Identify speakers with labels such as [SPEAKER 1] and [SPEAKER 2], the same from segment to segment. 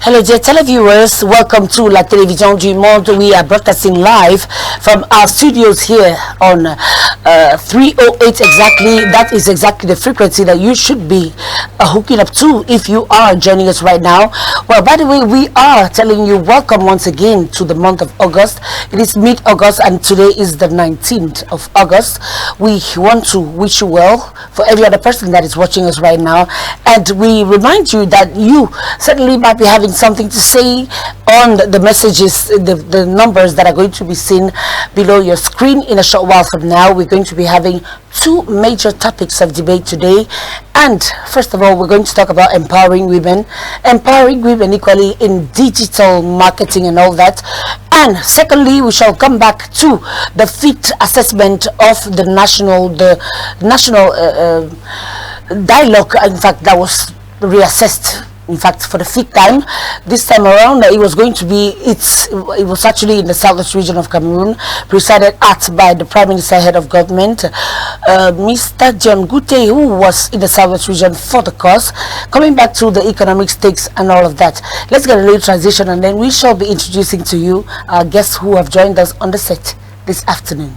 [SPEAKER 1] Hello dear televiewers, welcome to La Télévision du Monde. We are broadcasting live from our studios here on 308 exactly. That is exactly the frequency that you should be hooking up to if you are joining us right now. Well, by the way, we are telling you welcome once again to the month of August. It is mid-August and today is the 19th of August. We want to wish you well for every other person that is watching us right now, and we remind you that you certainly might be having something to say on the messages, the numbers that are going to be seen below your screen in a short while from now. We're going to be having two major topics of debate today, and first of all, we're going to talk about empowering women equally in digital marketing and all that. And secondly, we shall come back to the fit assessment of the national dialogue, in fact, that was reassessed, in fact, for the fifth time. This time around, it was going to be, it was actually in the southwest region of Cameroon, presided at by the Prime Minister, head of government, Mr. John Gute, who was in the southwest region for the cause. Coming back to the economic stakes and all of that, let's get a little transition, and then we shall be introducing to you our guests who have joined us on the set this afternoon.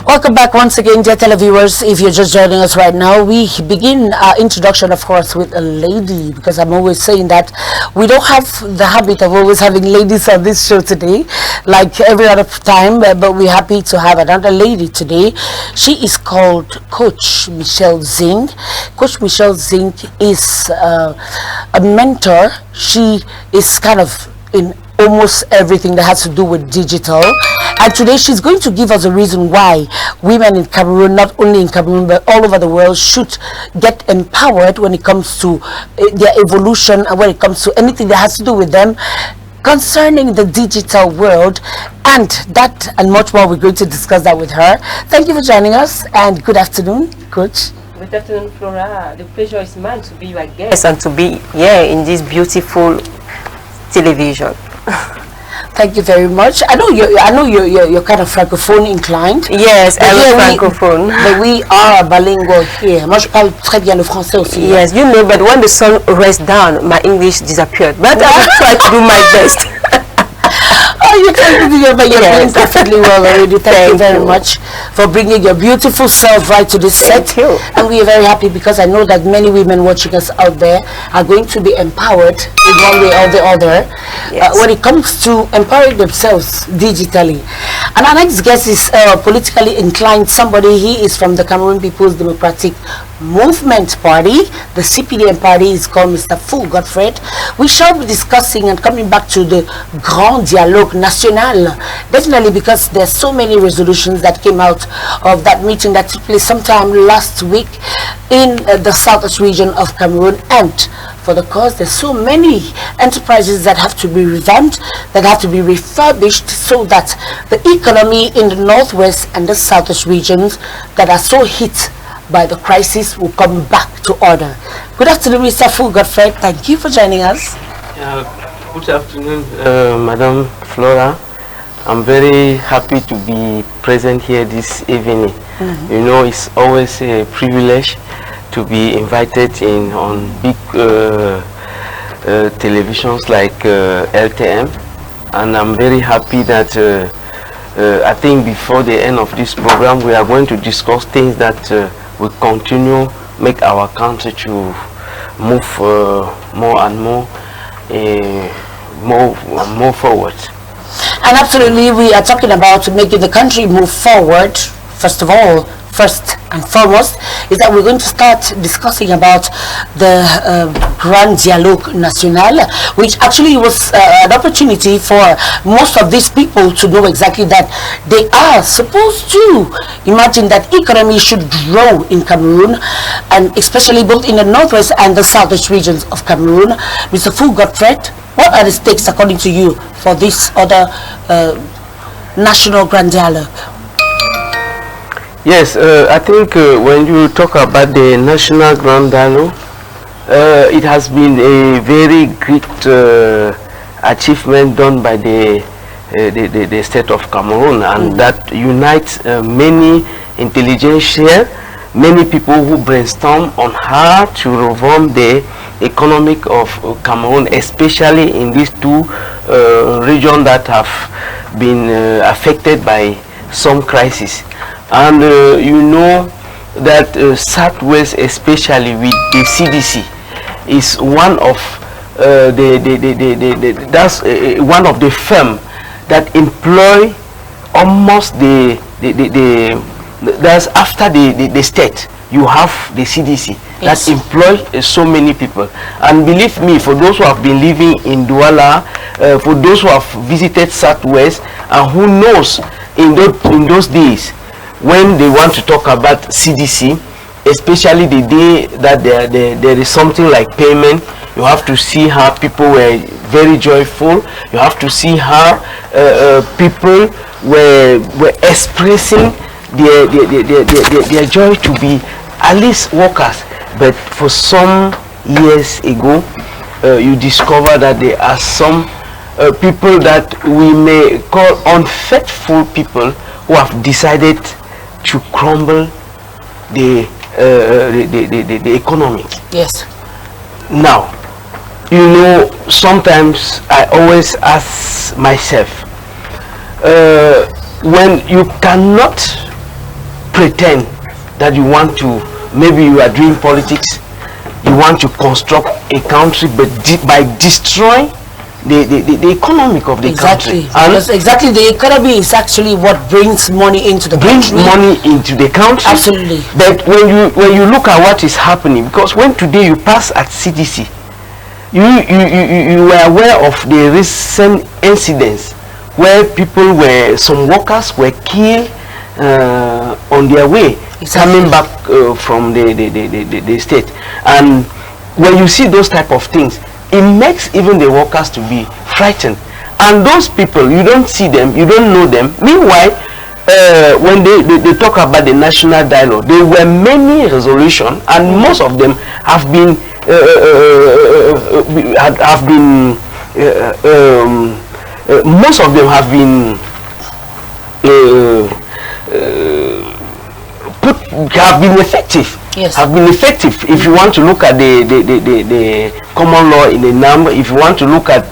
[SPEAKER 1] Welcome back once again, dear televiewers. If you're just joining us right now, we begin our introduction, of course, with a lady, because I'm always saying that we don't have the habit of always having ladies on this show today, like every other time, but we're happy to have another lady today. She is called Coach Michelle Zing. Coach Michelle Zing is a mentor. She is kind of in almost everything that has to do with digital, and today she's going to give us a reason why women in Cameroon, not only in Cameroon but all over the world, should get empowered when it comes to their evolution and when it comes to anything that has to do with them concerning the digital world. And that and much more, we're going to discuss that with her. Thank you for joining us, and good afternoon, Coach.
[SPEAKER 2] Good afternoon, Flora. The pleasure is mine to be your guest and to be here in this beautiful television.
[SPEAKER 1] Thank you very much. I know you're kind of francophone inclined.
[SPEAKER 2] Yes, I'm francophone.
[SPEAKER 1] But we are bilingual here. Moi, je parle très bien le français aussi.
[SPEAKER 2] Yes, you know, but when the sun rests down, my English disappeared. But I try to do my best.
[SPEAKER 1] Oh, you're trying to do your best. You're doing perfectly well already. Thank you very much for bringing your beautiful self right to this set.
[SPEAKER 2] You.
[SPEAKER 1] And we are very happy because I know that many women watching us out there are going to be empowered in one way or the other.
[SPEAKER 2] Yes.
[SPEAKER 1] When it comes to empowering themselves digitally. And our next guest is politically inclined somebody. He is from the Cameroon People's Democratic Movement Party. The CPDM party is called Mr. Fu Godfred. We shall be discussing and coming back to the Grand Dialogue National, definitely because there's so many resolutions that came out of that meeting that took place sometime last week in the southwest region of Cameroon. And for the cause, there's so many enterprises that have to be revamped, that have to be refurbished, so that the economy in the northwest and the southwest regions that are so hit by the crisis will come back to order. Good afternoon, Mr. Fu Godfred. Thank you for joining us.
[SPEAKER 3] Good afternoon, Madam Flora. I'm very happy to be present here this evening. You know, it's always a privilege to be invited in on big televisions like LTM, and I'm very happy that I think before the end of this program we are going to discuss things that will continue make our country to move more and more forward.
[SPEAKER 1] And absolutely, we are talking about making the country move forward. First and foremost, is that we're going to start discussing about the Grand Dialogue National, which actually was an opportunity for most of these people to know exactly that they are supposed to imagine that economy should grow in Cameroon, and especially both in the northwest and the southwest regions of Cameroon. Mr. Fu Godfred, what are the stakes according to you for this other national Grand Dialogue?
[SPEAKER 3] Yes, I think when you talk about the National Grand Dialogue, it has been a very great achievement done by the state of Cameroon, and that unites many intelligentsia, many people who brainstorm on how to reform the economic of Cameroon, especially in these two regions that have been affected by some crisis. And you know that Southwest, especially with the CDC, is one of one of the firm that employ almost that's after the state. You have the CDC that employ so many people. And believe me, for those who have been living in Douala, for those who have visited Southwest, and who knows in those days when they want to talk about CDC, especially the day that there is something like payment, you have to see how people were very joyful. You have to see how people were expressing their joy to be at least workers. But for some years ago, you discover that there are some people that we may call unfaithful people who have decided to crumble the economy.
[SPEAKER 1] Yes.
[SPEAKER 3] Now, you know, sometimes I always ask myself, when you cannot pretend that you want to, maybe you are doing politics, you want to construct a country, but by destroying the economic of the country.
[SPEAKER 1] And exactly, the economy is actually what brings money into the country.
[SPEAKER 3] Brings money into the country.
[SPEAKER 1] Absolutely.
[SPEAKER 3] But when you look at what is happening, because when today you pass at CDC, you were aware of the recent incidents where some workers were killed on their way coming back from the state. And when you see those type of things, it makes even the workers to be frightened. And those people, you don't see them, you don't know them. Meanwhile, when they talk about the national dialogue, there were many resolutions, and most of them have been most of them have been effective.
[SPEAKER 1] Yes.
[SPEAKER 3] Have been effective. If you want to look at the common law in the number, if you want to look at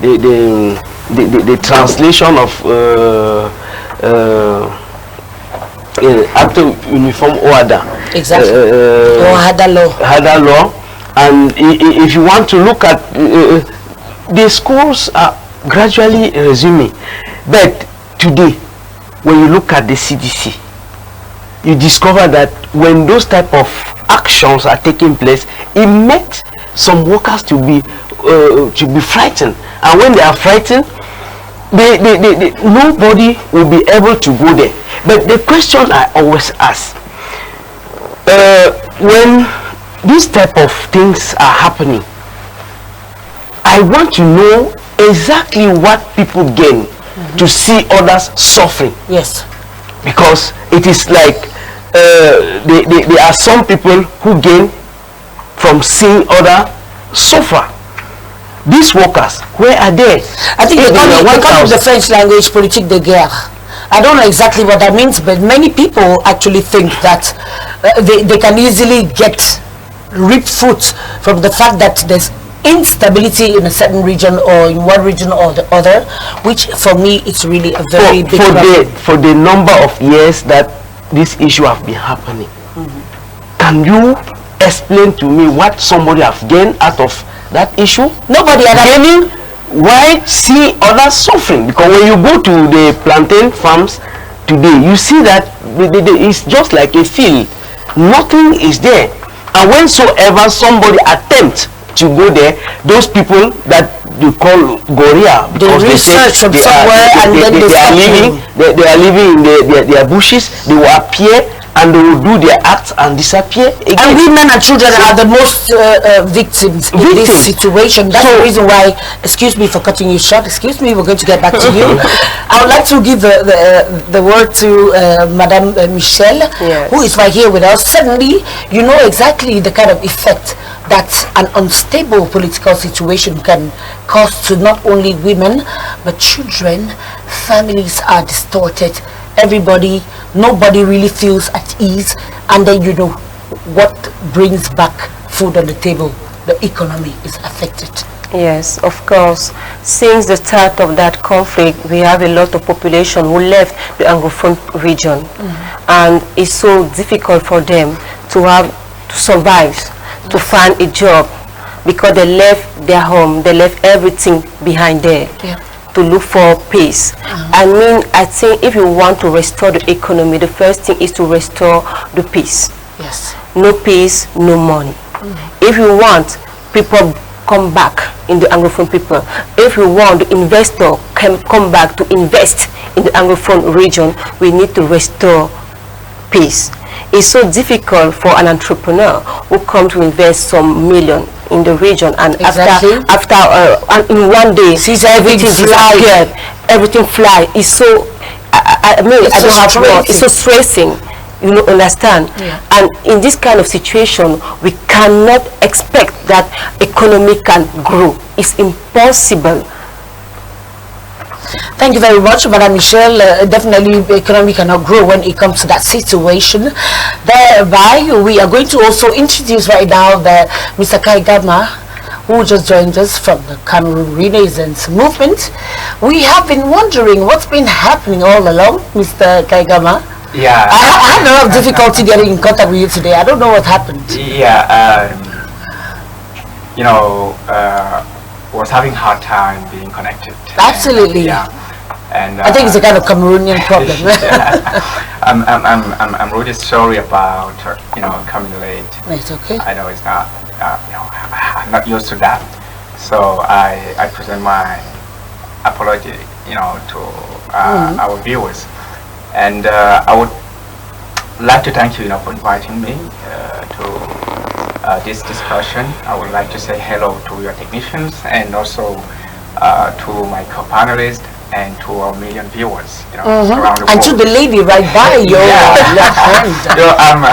[SPEAKER 3] the translation of Acte Uniforme OHADA.
[SPEAKER 1] Exactly. OHADA
[SPEAKER 3] law. And if you want to look at the schools are gradually resuming, but today when you look at the CDC, you discover that when those type of actions are taking place, it makes some workers to be frightened, and when they are frightened, nobody will be able to go there. But the question I always ask, when these type of things are happening, I want to know exactly what people gain to see others suffering.
[SPEAKER 1] Yes.
[SPEAKER 3] Because it is like there are some people who gain from seeing others suffer. These workers, where are they?
[SPEAKER 1] I think they call it the French language politique de guerre. I don't know exactly what that means, but many people actually think that they can easily reap fruit from the fact that there's instability in a certain region or in one region or the other, which for me it's really a very big problem.
[SPEAKER 3] For the number of years that this issue have been happening, can you explain to me what somebody have gained out of that issue?
[SPEAKER 1] Nobody had
[SPEAKER 3] gaining. Why see others suffering? Because when you go to the plantain farms today, you see that it's just like a field. Nothing is there. And whensoever somebody attempts to go there, those people that you call Goria, because they are living in their bushes, they will appear and they will do their acts and disappear again.
[SPEAKER 1] And women and children are the most victims in this situation. That's the reason why, excuse me for cutting you short, excuse me, we're going to get back to you. I would like to give the word to Madame Michelle,
[SPEAKER 2] Yes.
[SPEAKER 1] who is right here with us. Suddenly, you know exactly the kind of effect that an unstable political situation can cause to not only women, but children. Families are distorted. Nobody really feels at ease, and then you know what brings back food on the table. The economy is affected.
[SPEAKER 2] Yes, of course. Since the start of that conflict, we have a lot of population who left the Anglophone region, and it's so difficult for them to survive, to find a job, because they left their home, they left everything behind there.
[SPEAKER 1] Yeah.
[SPEAKER 2] To look for peace. I think if you want to restore the economy, the first thing is to restore the peace.
[SPEAKER 1] Yes.
[SPEAKER 2] No peace, no money. If you want people come back in the Anglophone people, if you want the investor come back to invest in the Anglophone region, we need to restore peace. It's so difficult for an entrepreneur who come to invest some million in the region, and after in one day everything disappeared, everything fly. It's so I don't have words. It's so stressing, you know, understand?
[SPEAKER 1] Yeah.
[SPEAKER 2] And in this kind of situation, we cannot expect that economy can grow. It's impossible.
[SPEAKER 1] Thank you very much, Madame Michelle. Definitely, the economy cannot grow when it comes to that situation. Thereby, we are going to also introduce right now Mr. Kaigama, who just joined us from the Cameroon Renaissance Movement. We have been wondering what's been happening all along, Mr. Kaigama.
[SPEAKER 4] Yeah.
[SPEAKER 1] I had a lot of difficulty getting in contact with you today. I don't know what happened.
[SPEAKER 4] Yeah. Was having hard time being connected.
[SPEAKER 1] Absolutely.
[SPEAKER 4] And
[SPEAKER 1] I think it's a kind of Cameroonian problem.
[SPEAKER 4] I'm really sorry about coming late.
[SPEAKER 1] It's okay.
[SPEAKER 4] I know it's not I'm not used to that, so I present my apology to our viewers, and I would like to thank you for inviting me to this discussion. I would like to say hello to your technicians, and also to my co-panelists, and to our million viewers around the world.
[SPEAKER 1] And to the lady right by your left hand.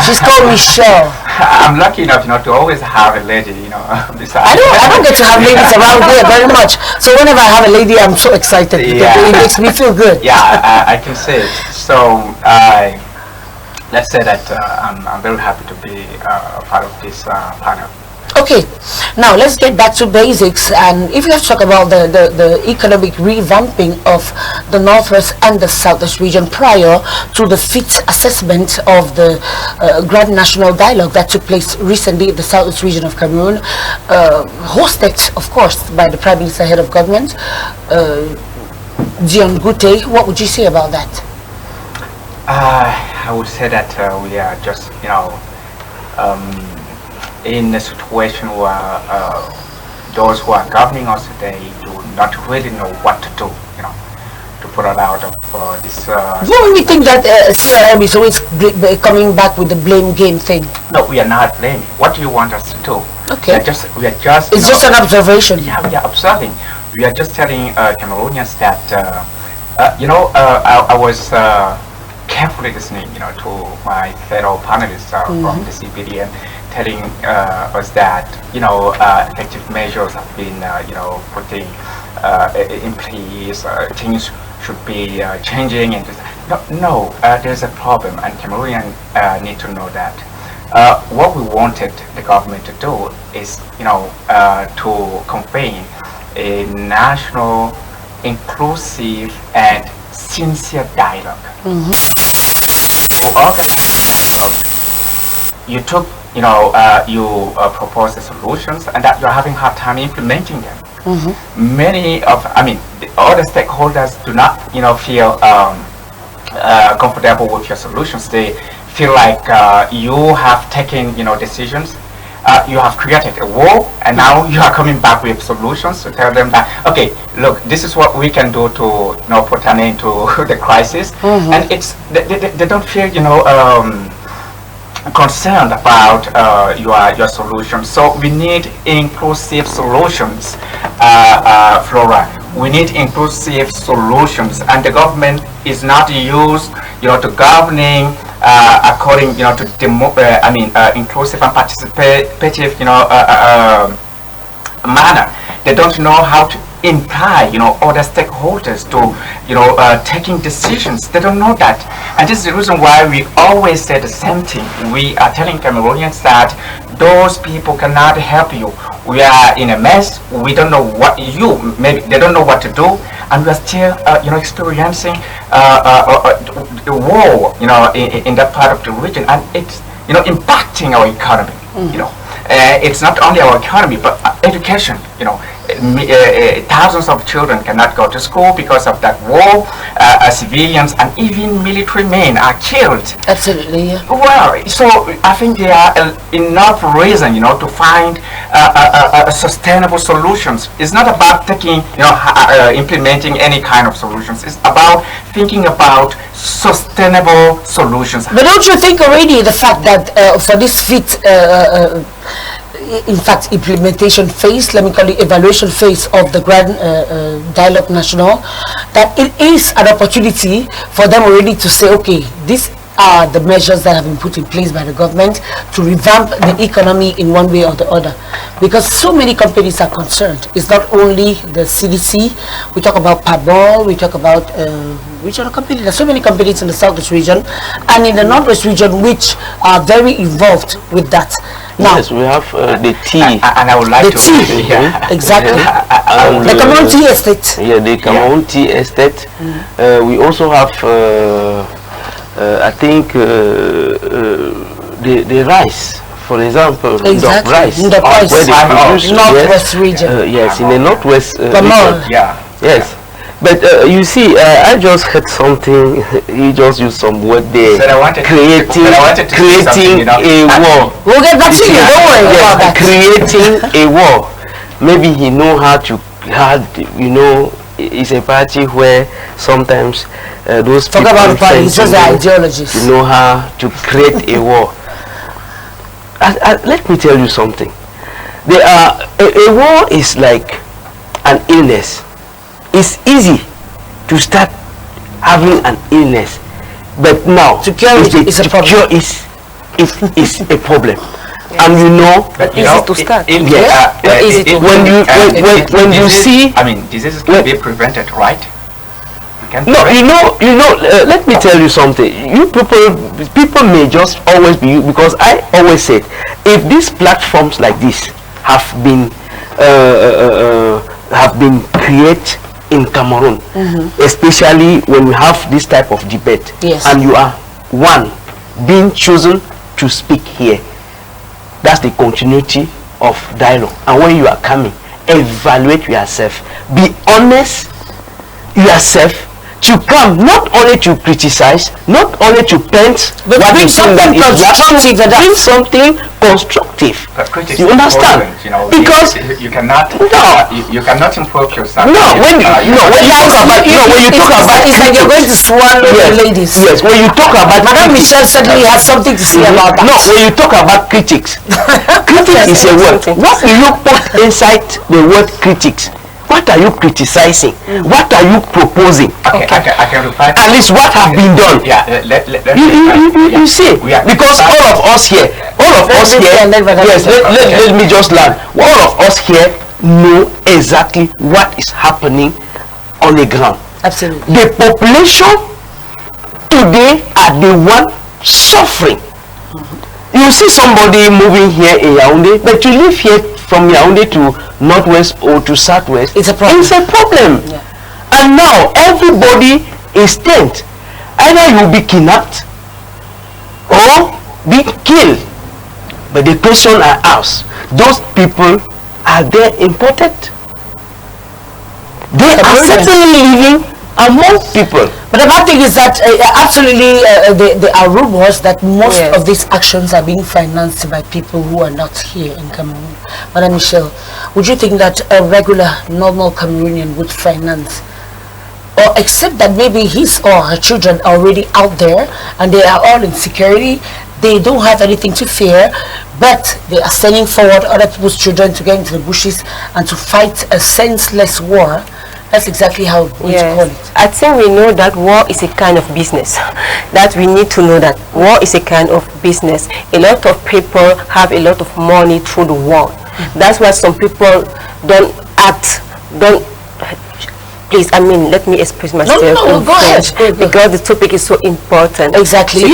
[SPEAKER 1] She's called Michelle.
[SPEAKER 4] I'm lucky enough to always have a lady beside.
[SPEAKER 1] I don't get to have ladies around here very much, so whenever I have a lady, I'm so excited. It makes me feel good.
[SPEAKER 4] Yeah, I can say it. So let's say that I'm very happy to be part of this panel.
[SPEAKER 1] Okay, now let's get back to basics, and if you have to talk about the economic revamping of the Northwest and the Southwest region prior to the 5th assessment of the Grand National Dialogue that took place recently in the Southwest region of Cameroon, hosted, of course, by the Prime Minister, head of government, Dion Gute. What would you say about that?
[SPEAKER 4] I would say that we are just, in a situation where those who are governing us, they do not really know what to do, to put us out of this.
[SPEAKER 1] Don't we think that CRM is always coming back with the blame game thing?
[SPEAKER 4] No, we are not blaming. What do you want us to do?
[SPEAKER 1] Okay.
[SPEAKER 4] We are just.
[SPEAKER 1] It's just an observation.
[SPEAKER 4] Yeah, we are observing. We are just telling Cameroonians that, I was carefully listening, to my fellow panelists from the CPDM, telling us that effective measures have been putting in place. Things should be changing, and no, there's a problem, and Cameroonians need to know that. What we wanted the government to do is to convene a national, inclusive, and sincere dialogue. To organize dialogue, you took you propose the solutions, and that you're having hard time implementing them. Many of, all the stakeholders do not, feel comfortable with your solutions. They feel like you have taken, decisions. You have created a war, and now you are coming back with solutions to tell them that, okay, look, this is what we can do to, put an end to the crisis. And it's they don't feel, concerned about your solution. So we need inclusive solutions, Flora. We need inclusive solutions, and the government is not used, to governing according, to inclusive and participative, manner. They don't know how to imply, other stakeholders to, taking decisions. They don't know that. And this is the reason why we always say the same thing. We are telling Cameroonians that those people cannot help you. We are in a mess. We don't know what maybe they don't know what to do. And we are still, experiencing the war, in that part of the region. And it's, impacting our economy, it's not only our economy, but education, thousands of children cannot go to school because of that war. Civilians and even military men are killed.
[SPEAKER 1] Absolutely, yeah.
[SPEAKER 4] Well, so I think there are enough reason, to find sustainable solutions. It's not about taking, implementing any kind of solutions. It's about thinking about sustainable solutions.
[SPEAKER 1] But don't you think already the fact that for this in fact implementation phase, let me call it evaluation phase of the Grand Dialogue National, that it is an opportunity for them already to say, okay, these are the measures that have been put in place by the government to revamp the economy in one way or the other, because so many companies are concerned. It's not only the CDC, we talk about Pabol, we talk about regional companies. There's so many companies in the Southwest region and in the Northwest region which are very involved with that. Now,
[SPEAKER 3] yes, we have the tea.
[SPEAKER 4] And I would like
[SPEAKER 1] the
[SPEAKER 4] to
[SPEAKER 1] tea, exactly. The Cameroon Tea Estate.
[SPEAKER 3] Yeah, the Cameroon Tea Estate. We also have, I think, the rice, for example,
[SPEAKER 1] Exactly.
[SPEAKER 3] rice.
[SPEAKER 1] The rice.
[SPEAKER 3] Where they produce,
[SPEAKER 1] Northwest region.
[SPEAKER 3] yes, in the Northwest region.
[SPEAKER 4] Yeah.
[SPEAKER 3] Yes. But you see, I just heard something. He just used some word there.
[SPEAKER 4] Said I wanted to
[SPEAKER 3] creating
[SPEAKER 4] say something,
[SPEAKER 3] a war.
[SPEAKER 1] We'll get back to you, don't worry about that.
[SPEAKER 3] Creating a war. Maybe he know how to, it's a party where sometimes those
[SPEAKER 1] Talk
[SPEAKER 3] people
[SPEAKER 1] about the party,
[SPEAKER 3] tend
[SPEAKER 1] it's just the
[SPEAKER 3] to
[SPEAKER 1] ideologies.
[SPEAKER 3] know how to create a war. Let me tell you something. There are a war is like an illness. It's easy to start having an illness, but now
[SPEAKER 1] to cure it is a problem.
[SPEAKER 3] Cure is a problem. And you know,
[SPEAKER 4] But
[SPEAKER 2] Easy to start.
[SPEAKER 3] Easy to when you see,
[SPEAKER 4] I mean, diseases can be prevented, right?
[SPEAKER 3] no, let me tell you something. You people may just always be, because I always said, if these platforms like this have been created in Cameroon, especially when we have this type of debate,
[SPEAKER 1] yes,
[SPEAKER 3] and you are one being chosen to speak here, that's the continuity of dialogue. And when you are coming, evaluate yourself, be honest yourself, to come not only to criticize, not only to paint,
[SPEAKER 1] but
[SPEAKER 3] what
[SPEAKER 1] bring
[SPEAKER 3] you think
[SPEAKER 1] something
[SPEAKER 3] that is
[SPEAKER 1] constructive.
[SPEAKER 3] bring something constructive.
[SPEAKER 4] But critics
[SPEAKER 3] You understand?
[SPEAKER 4] important,
[SPEAKER 3] Because
[SPEAKER 4] you cannot you cannot improve yourself.
[SPEAKER 3] when you talk about
[SPEAKER 1] it's like you're going to swallow the ladies.
[SPEAKER 3] Yes, when you talk about
[SPEAKER 1] Madame Michelle certainly has something to say about that.
[SPEAKER 3] No, when you talk about critics, critic is a word. What do you put inside the word critics? What are you criticizing? What are you proposing?
[SPEAKER 4] Okay, I can reply.
[SPEAKER 3] At least what have been done?
[SPEAKER 4] Yeah,
[SPEAKER 3] You see, because all of us here, yes, let me just learn. All of us here know exactly what is happening on the ground.
[SPEAKER 1] Absolutely.
[SPEAKER 3] The population today are the one suffering. You see somebody moving here in Yaoundé, but to live here from Yaoundé to Northwest or to Southwest,
[SPEAKER 1] it's a problem.
[SPEAKER 3] It's a problem.
[SPEAKER 1] Yeah.
[SPEAKER 3] And now everybody is tense. Either you'll be kidnapped or be killed. But the question I ask, those people, are they important? They are certainly living among people.
[SPEAKER 1] But the bad thing is that absolutely there are rumors that most of these actions are being financed by people who are not here in Cameroon. Madam Michelle, would you think that a regular, normal Cameroonian would finance, or accept that maybe his or her children are already out there and they are all in security, they don't have anything to fear, but they are sending forward other people's children to get into the bushes and to fight a senseless war. That's exactly how we call it.
[SPEAKER 2] I think we know that war is a kind of business. That we need to know that war is a kind of business. A lot of people have a lot of money through the war. That's why some people don't act, please, let me express myself
[SPEAKER 1] no,
[SPEAKER 2] in
[SPEAKER 1] go ahead.
[SPEAKER 2] French, because the topic is so important.
[SPEAKER 1] Exactly.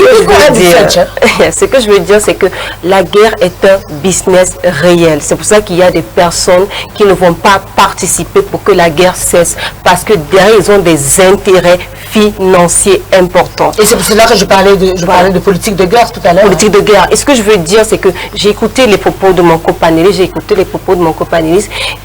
[SPEAKER 2] Ce que je veux dire, c'est que la guerre est un business réel. C'est pour ça qu'il y a des personnes qui ne vont pas participer pour que la guerre cesse, parce que derrière, ils ont des intérêts financiers importants.
[SPEAKER 1] Et c'est pour cela que je parlais de politique de guerre tout à l'heure.
[SPEAKER 2] Politique de guerre. Et ce que je veux dire, c'est que j'ai écouté les propos de mon copanéliste,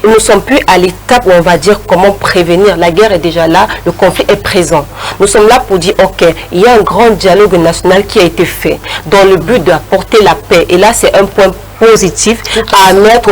[SPEAKER 2] Ils ne sont plus à l'étape où on va dire comment prévenir. La guerre est déjà là, le conflit est présent. Nous sommes là pour dire, ok, il y a un grand dialogue national qui a été fait dans le but d'apporter la paix. Et là, c'est un point positif à mettre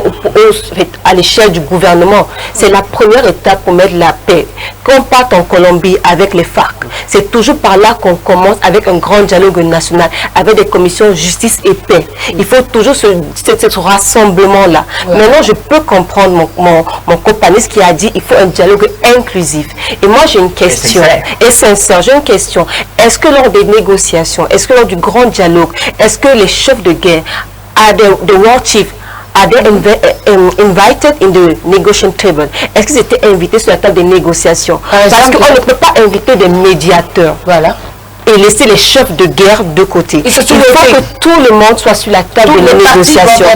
[SPEAKER 2] à l'échelle du gouvernement. C'est la première étape pour mettre la paix. Quand on part en Colombie avec les FARC, c'est toujours par là qu'on commence avec un grand dialogue national, avec des commissions justice et paix. Il faut toujours ce rassemblement-là. Maintenant, je peux comprendre mon copaniste qui a dit qu'il faut un dialogue inclusif. Et moi, j'ai une question, et sincère, j'ai une question. Est-ce que lors des négociations, est-ce que lors du grand dialogue, est-ce que les chefs de guerre, the war chief, are they invited in the negotiation table? Est-ce qu'ils étaient invités sur la table des négociations? Parce qu'on ne peut pas inviter des médiateurs. Voilà. Et laisser les chefs de guerre de côté. Il faut que tout le monde soit sur la table de négociation.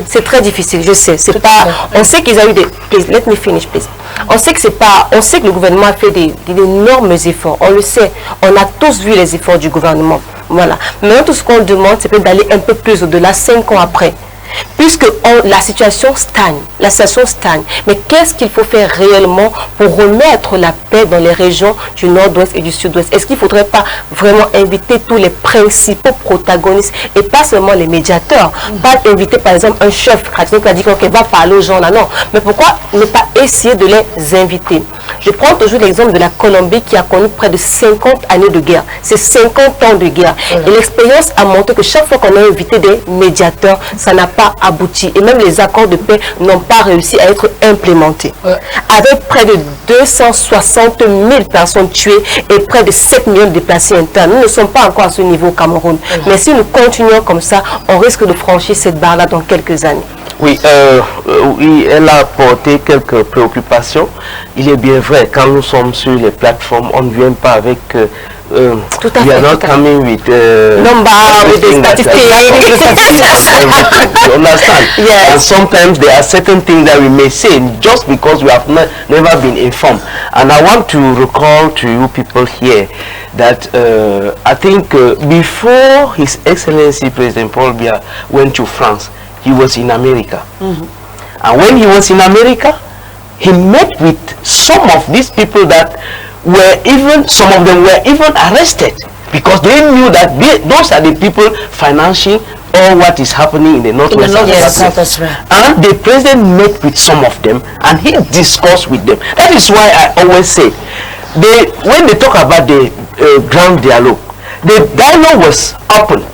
[SPEAKER 2] C'est très difficile, je sais. C'est pas. On sait qu'ils ont eu des. Please, let me finish, please. On sait que c'est pas. On sait que le gouvernement a fait d'énormes efforts. On le sait. On a tous vu les efforts du gouvernement. Voilà. Maintenant, tout ce qu'on demande, c'est d'aller un peu plus au-delà, 5 ans après. Puisque la situation stagne. Mais qu'est-ce qu'il faut faire réellement pour remettre la paix dans les régions du nord-ouest et du sud-ouest? Est-ce qu'il ne faudrait pas vraiment inviter tous les principaux protagonistes et pas seulement les médiateurs? Pas inviter par exemple un chef qui va dire qu'on va parler aux gens là, non. Mais pourquoi ne pas essayer de les inviter? Je prends toujours l'exemple de la Colombie qui a connu près de 50 années de guerre. C'est 50 ans de guerre. Et l'expérience a montré que chaque fois qu'on a invité des médiateurs, ça n'a pas abouti. Et même les accords de paix n'ont pas réussi à être implémentés. Avec près de 260 000 personnes tuées et près de 7 millions de déplacés internes. Nous ne sommes pas encore à ce niveau au Cameroun. Mais si nous continuons comme ça, on risque de franchir cette barre-là dans quelques années.
[SPEAKER 3] Oui, elle a apporté quelques préoccupations. Il est bien vrai, quand nous sommes sur les plateformes, on ne vient pas avec... we are not coming with
[SPEAKER 2] statistics.
[SPEAKER 3] You understand?
[SPEAKER 2] Yes.
[SPEAKER 3] And sometimes there are certain things that we may say just because we have never been informed. And I want to recall to you people here that I think before His Excellency President Paul Biya went to France, he was in America. And when he was in America, he met with some of these people that some of them were even arrested because they knew that those are the people financing all what is happening in the Northwest. And the president met with some of them and he discussed with them. That is why I always say, when they talk about the ground dialogue, the dialogue was open.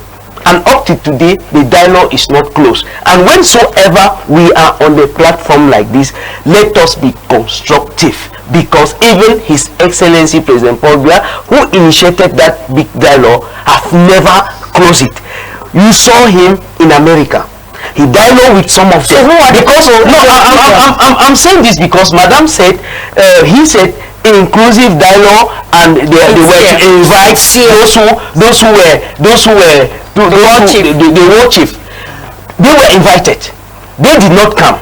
[SPEAKER 3] And up to today, the dialogue is not closed. And whensoever we are on the platform like this, let us be constructive. Because even His Excellency President Paul Biya, who initiated that big dialogue, have never closed it. You saw him in America. He dialogued with some of them. I'm saying this because Madam said, he said, inclusive dialogue, and they were to invite those who were the war chief. They were invited. They did not come.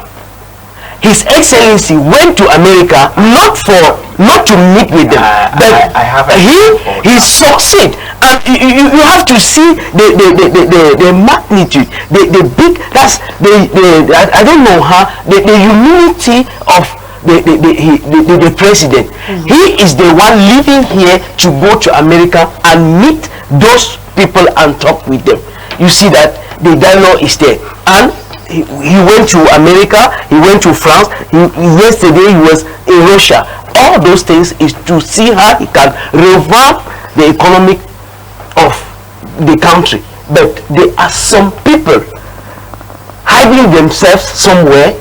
[SPEAKER 3] His Excellency went to America not to meet with them, but he succeeded. And you have to see the magnitude, the big. I don't know how the humility of the president. He is the one living here to go to America and meet those people and talk with them. You see that the dialogue is there. And he went to America, he went to France, yesterday he was in Russia. All those things is to see how he can revamp the economy of the country. but there are some people hiding themselves somewhere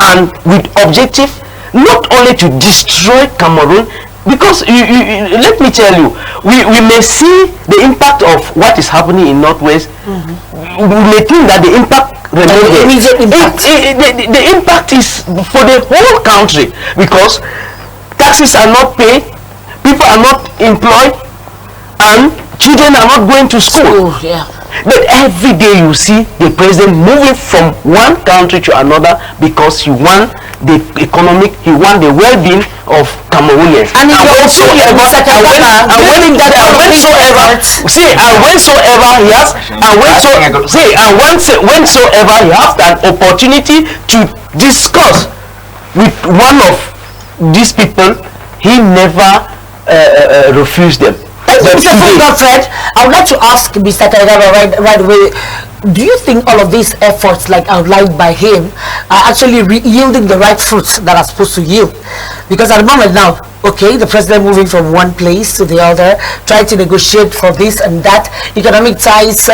[SPEAKER 3] and with objective not only to destroy Cameroon, because let me tell you, we may see the impact of what is happening in Northwest. We may think that the impact remains there. The impact is for the whole country, because taxes are not paid, people are not employed, and children are not going to school.
[SPEAKER 1] Yeah.
[SPEAKER 3] But every day you see the president moving from one country to another because he want the economic, he want the well-being of Cameroonians. And whensoever he has an opportunity to discuss with one of these people, he never refused them.
[SPEAKER 1] Mr. Godfred, I would like to ask Mr. Kainerugaba right away, do you think all of these efforts like outlined by him are actually yielding the right fruits that are supposed to yield? Because at the moment now, okay, the president moving from one place to the other, trying to negotiate for this and that, economic ties,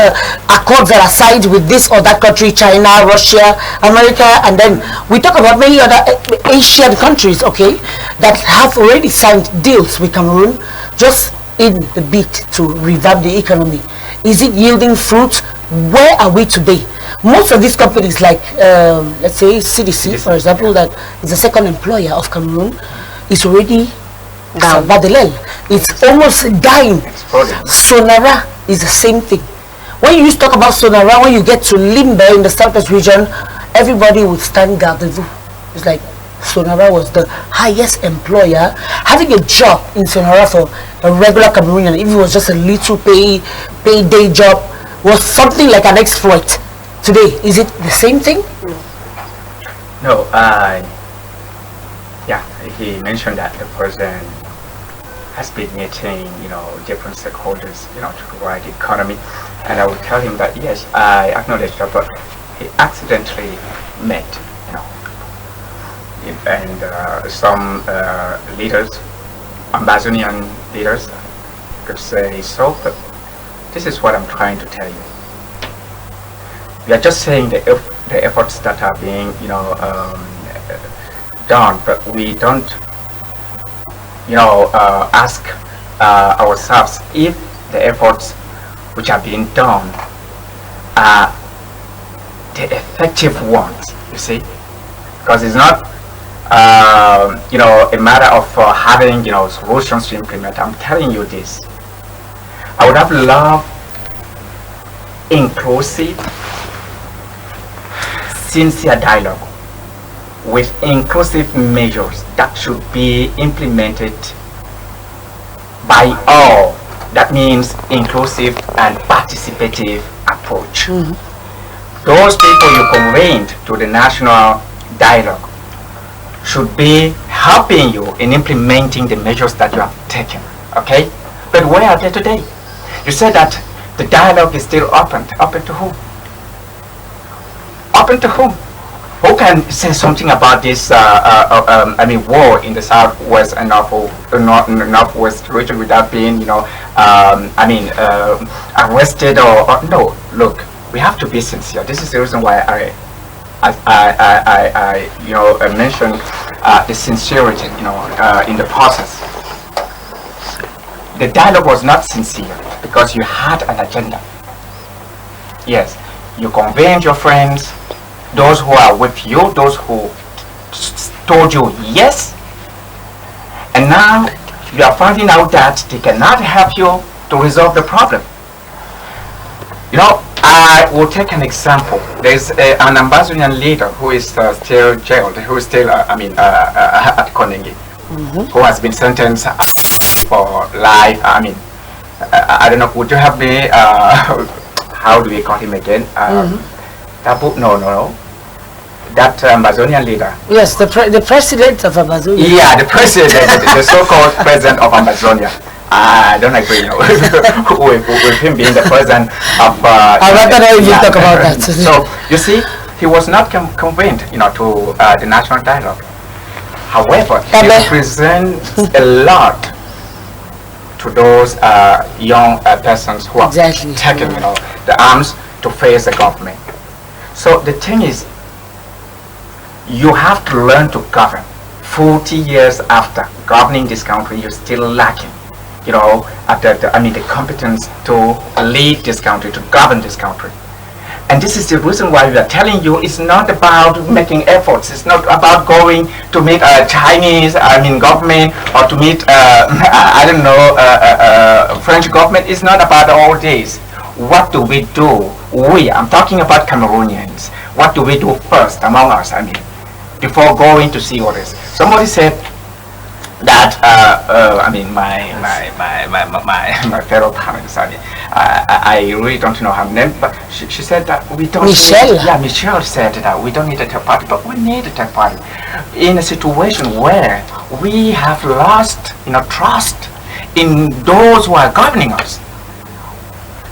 [SPEAKER 1] accords that are signed with this or that country, China, Russia, America, and then we talk about many other Asian countries, okay, that have already signed deals with Cameroon, just in the bid to revamp the economy. Is it yielding fruit? Where are we today? Most of these companies, like let's say CDC, for example, that is the second employer of Cameroon, is already down. It's almost dying. Sonara is the same thing. When you used to talk about Sonara, when you get to Limbe in the southwest region, everybody would stand garde-vous. It's like Sonara was the highest employer. Having a job in Sonara for a regular Cameroonian, if it was just a little payday job, was something like an exploit. Today, is it the same thing?
[SPEAKER 4] No, yeah, he mentioned that the president has been meeting, different stakeholders, to provide the economy, and I will tell him that yes, I acknowledge that, but he accidentally met, and some leaders, Ambazonian leaders, could say so, but this is what I'm trying to tell you. We are just saying the efforts that are being, done, but we don't, ask ourselves if the efforts which are being done are the effective ones, you see, because it's not a matter of having solutions to implement. I'm telling you this. I would have loved inclusive, sincere dialogue with inclusive measures that should be implemented by all. That means inclusive and participative approach. Those people you convened to the national dialogue should be helping you in implementing the measures that you have taken, okay? But where are they today? You said that the dialogue is still open. Open to whom? Open to whom? Who can say something about this, war in the southwest and northwest region without being, arrested or no? Look, we have to be sincere. This is the reason why I mentioned the sincerity, in the process. The dialogue was not sincere because you had an agenda. Yes, you convened your friends, those who are with you, those who told you yes, and now you are finding out that they cannot help you to resolve the problem. I will take an example. There's an Ambazonian leader who is still jailed, who is still, at Konenge, who has been sentenced for life. I don't know, would you help me, how do we call him again? No. That Ambazonian leader.
[SPEAKER 1] Yes, the president of Amazonia.
[SPEAKER 4] Yeah, the president, the so-called president of Amazonia. I don't agree with him being the president of...
[SPEAKER 1] I'd rather not even talk about that.
[SPEAKER 4] So, you see, he was not convened, to the national dialogue. However, he represents a lot to those young persons who have
[SPEAKER 1] Exactly.
[SPEAKER 4] taken, you know, the arms to face the government. So the thing is, you have to learn to govern. 40 years after governing this country, you're still lacking, you know, the competence to lead this country, to govern this country. And this is the reason why we are telling you it's not about making efforts. It's not about going to meet a Chinese, government, or to meet, French government. It's not about all this. What do we do? I'm talking about Cameroonians. What do we do first among us? Before going to see what is. Somebody said that my fellow panelists. I really don't know her name, but she said that we don't.
[SPEAKER 1] Michelle.
[SPEAKER 4] Michelle said that we don't need a third party, but we need a third party in a situation where we have lost, trust in those who are governing us.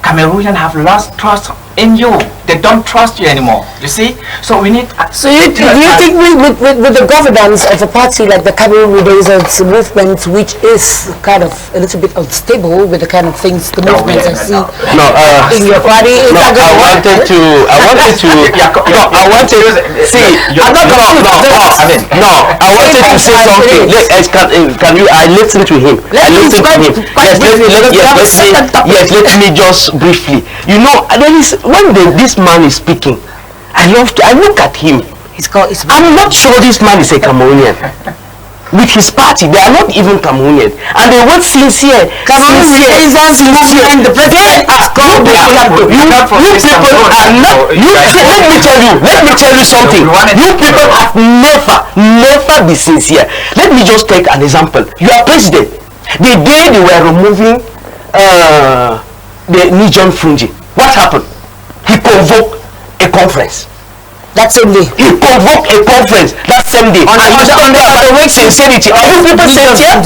[SPEAKER 4] Cameroonians have lost trust in you. They don't trust you anymore. You see? So we need.
[SPEAKER 1] So you think with the governance of a party like the Cameroon Renaissance movement, which is kind of a little bit unstable with the kind of things, the movements I see in your party,
[SPEAKER 3] I wanted to say something. I listened to him. Let me just briefly. When this man is speaking, I look at him. I'm not sure this man is a Cameroonian. With his party, they are not even Cameroonian, and they want sincere.
[SPEAKER 1] Cameroon Renaissance movement. The president has called
[SPEAKER 3] you people are not. Let me tell you something. You people have never been sincere. Let me just take an example. You are president. The day they were removing the Nijon Fungi, what happened? He convoked a conference.
[SPEAKER 1] That same day.
[SPEAKER 3] He convoked a conference that same day. And you stand there about the sincerity. Are you people sincere?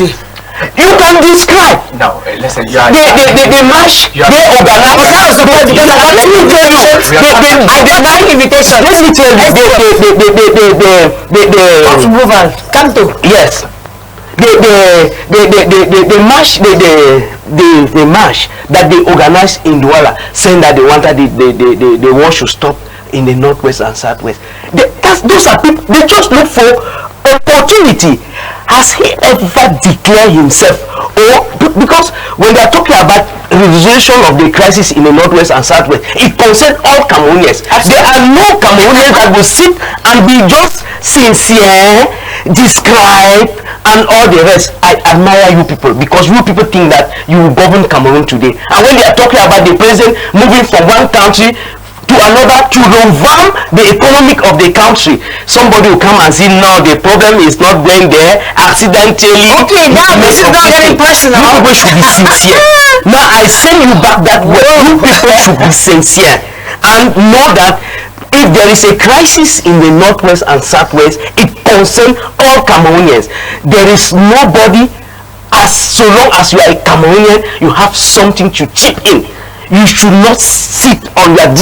[SPEAKER 3] You can describe.
[SPEAKER 4] No, listen. You are.
[SPEAKER 3] They march. They organize. Let me tell you. Yes. The march that they organized in Douala, saying that they wanted the war should stop in the northwest and southwest. Those are people. They just look for opportunity. Has he ever declared himself? Or because when they are talking about resolution of the crisis in the northwest and southwest, it concerns all Cameroonians. There are no Cameroonians that will sit and be just sincere, describe, and all the rest. I admire you people, because you people think that you will govern Cameroon today. And when they are talking about the president moving from one country to another to revamp the economic of the country, somebody will come and say, no, the problem is not going there accidentally.
[SPEAKER 1] Okay, now this is not getting personal.
[SPEAKER 3] You people should be sincere. Now I send you back that way. You people should be sincere and know that if there is a crisis in the northwest and southwest, it concerns all Cameroonians. There is nobody, so long as you are a Cameroonian, you have something to chip in. You should not sit on your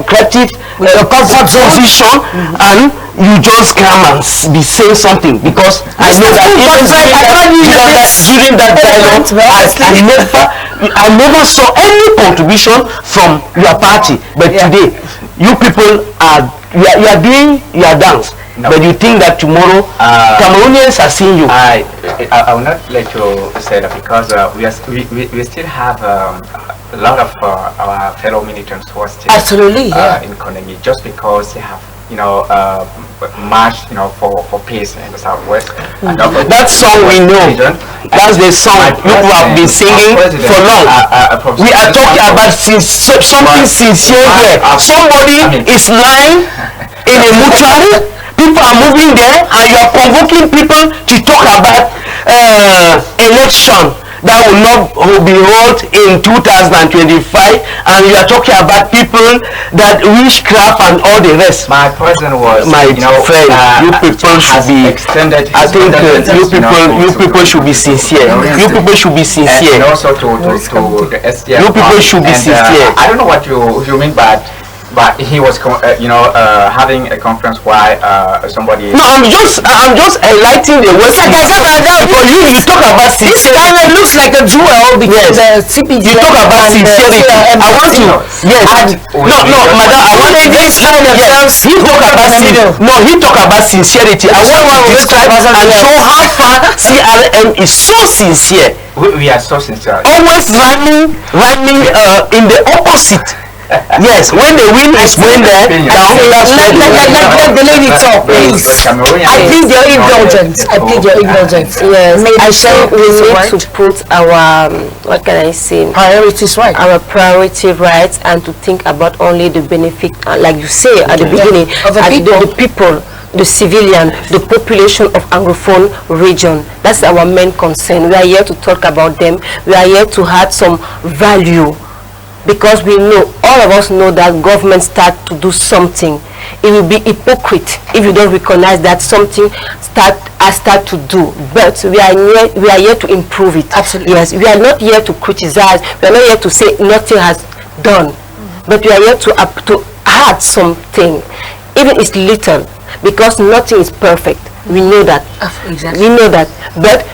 [SPEAKER 3] creative comfort position and you just come and be saying something, because I know that during that dialogue, I never saw any contribution from your party. But today, you people you are doing your dance. No. But you think that tomorrow Cameroonians are seeing you?
[SPEAKER 4] I will not let you say that, because we still have a lot of our fellow militants who are still in Konami, just because they have marched for peace in the southwest. And
[SPEAKER 3] that song we know. That's the song you have been singing for long. We are talking about something sincere here. Somebody is lying in a mortuary. People are moving there, and you are convoking people to talk about election that will be held in 2025, and you are talking about people that witchcraft and all the rest.
[SPEAKER 4] My person was,
[SPEAKER 3] my friend, you people should be. I think you people should be sincere. You people should be sincere.
[SPEAKER 4] And also to the SDF.
[SPEAKER 3] You people should be sincere.
[SPEAKER 4] I don't know what you mean by But he was, having a conference while somebody.
[SPEAKER 3] No, I'm just highlighting the word. For you, you talk about
[SPEAKER 1] this kind of looks like a jewel because CPD.
[SPEAKER 3] You talk about sincerity. I want to. Yes. No, madam. I want to.
[SPEAKER 1] This kind of
[SPEAKER 3] He talk about he talk about sincerity. I want to describe and show how far CRM is so sincere.
[SPEAKER 4] We are so sincere.
[SPEAKER 3] Always running in the opposite. Yes, when the wind is blowing there,
[SPEAKER 1] let the lady talk, please. I plead your indulgence. I plead your indulgence.
[SPEAKER 2] Yes, I think we need to put our, what can I say?
[SPEAKER 1] Priorities right.
[SPEAKER 2] Our priority right, and to think about only the benefit, like you say at the beginning,
[SPEAKER 1] of the
[SPEAKER 2] people. The civilian, the population of Anglophone region. That's our main concern. We are here to talk about them. We are here to add some value, because we know, all of us know that government start to do something. It will be hypocrite if you don't recognize that something start to do. But we are here to improve it.
[SPEAKER 1] Absolutely.
[SPEAKER 2] Yes, we are not here to criticize. We are not here to say nothing has done. But we are here to add something, even it's little. Because nothing is perfect. We know that.
[SPEAKER 1] Exactly.
[SPEAKER 2] We know that. But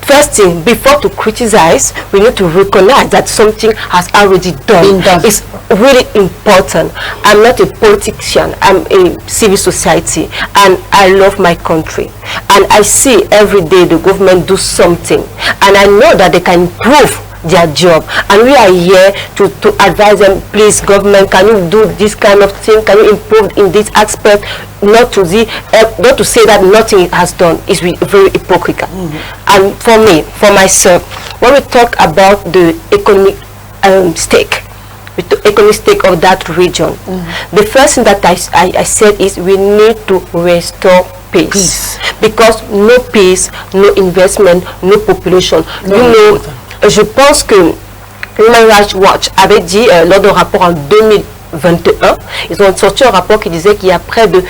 [SPEAKER 2] first thing, before to criticize, we need to recognize that something has already done. It's really important. I'm not a politician. I'm a civil society, and I love my country. And I see every day the government do something, and I know that they can improve their job, and we are here to advise them. Please, government, can you do this kind of thing? Can you improve in this aspect? Not to say that nothing has done is very hypocritical. And for me, for myself, when we talk about the economic stake, with the economic stake of that region, the first thing that I said is we need to restore peace. Because no peace, no investment, no population. Je pense que Human Rights Watch avait dit lors d'un rapport en 2021, ils ont sorti un rapport qui disait qu'il y a près de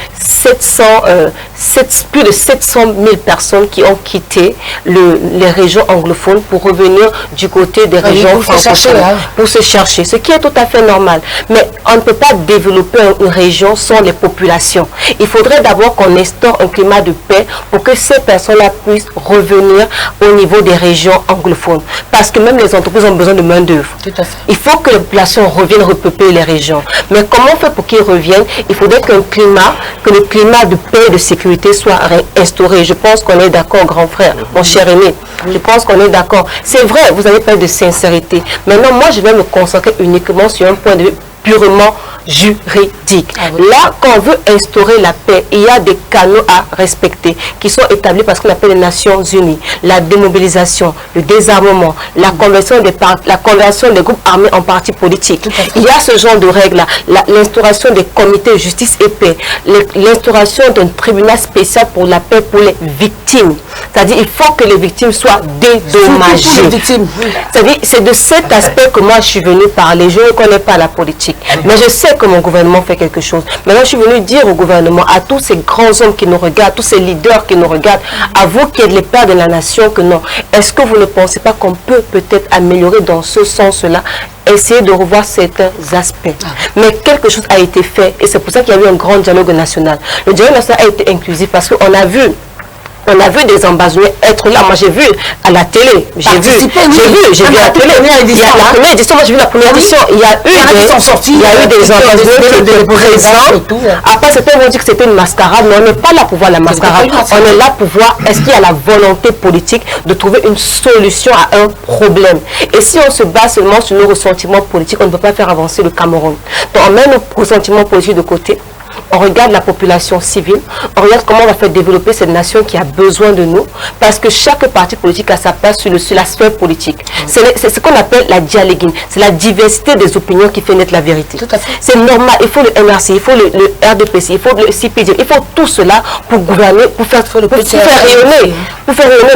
[SPEAKER 2] plus de 700 000 personnes qui ont quitté les régions anglophones pour revenir du côté des régions francophones, pour se chercher, ce qui est tout à fait normal. Mais on ne peut pas développer une région sans les populations. Il faudrait d'abord qu'on instaure un climat de paix pour que ces personnes-là puissent revenir au niveau des régions anglophones. Parce que même les entreprises ont besoin de main-d'œuvre. Il faut que les populations reviennent repeupler les régions. Mais comment on fait pour qu'ils reviennent? Il faudrait que le climat de paix et de sécurité soit instauré. Je pense qu'on est d'accord, grand frère, mon cher aîné. Je pense qu'on est d'accord. C'est vrai, vous avez parlé de sincérité. Maintenant, moi, je vais me concentrer uniquement sur un point de vue purement juridique. Là, quand on veut instaurer la paix, il y a des canaux à respecter qui sont établis par ce qu'on appelle les Nations Unies. La démobilisation, le désarmement, la conversion des groupes armés en partis politiques. Il y a ce genre de règles-là. L'instauration des comités de justice et paix. L'instauration d'un tribunal spécial pour la paix pour les victimes. C'est-à-dire il faut que les victimes soient dédommagées. C'est-à-dire c'est de cet aspect que moi je suis venue parler. Je ne connais pas la politique. Mais je sais que mon gouvernement fait quelque chose. Maintenant, je suis venu dire au gouvernement, à tous ces grands hommes qui nous regardent, tous ces leaders qui nous regardent, à vous qui êtes les pères de la nation, que non. Est-ce que vous ne pensez pas qu'on peut peut-être améliorer dans ce sens-là, essayer de revoir certains aspects? Mais quelque chose a été fait et c'est pour ça qu'il y a eu un grand dialogue national. Le dialogue national a été inclusif parce qu'on a vu des ambassadeurs être là. Moi, j'ai vu à la télé. J'ai vu à la télé. Il y a la première édition. Moi, j'ai vu la première édition. Il y a eu des ambassadeurs qui étaient présents. Après, certains vont dire que c'était une mascarade. Mais on n'est pas là pour voir la mascarade. On est là pour voir est-ce qu'il y a la volonté politique de trouver une solution à un problème. Et si on se base seulement sur nos ressentiments politiques, on ne peut pas faire avancer le Cameroun. Donc, on met nos ressentiments politiques de côté. On regarde la population civile, on regarde comment on va faire développer cette nation qui a besoin de nous, parce que chaque parti politique a sa place sur la sphère politique. C'est ce qu'on appelle la dialogue, c'est la diversité des opinions qui fait naître la vérité. C'est normal, il faut le MRC, il faut le RDPC, il faut le CPD, il faut tout cela pour gouverner, pour faire rayonner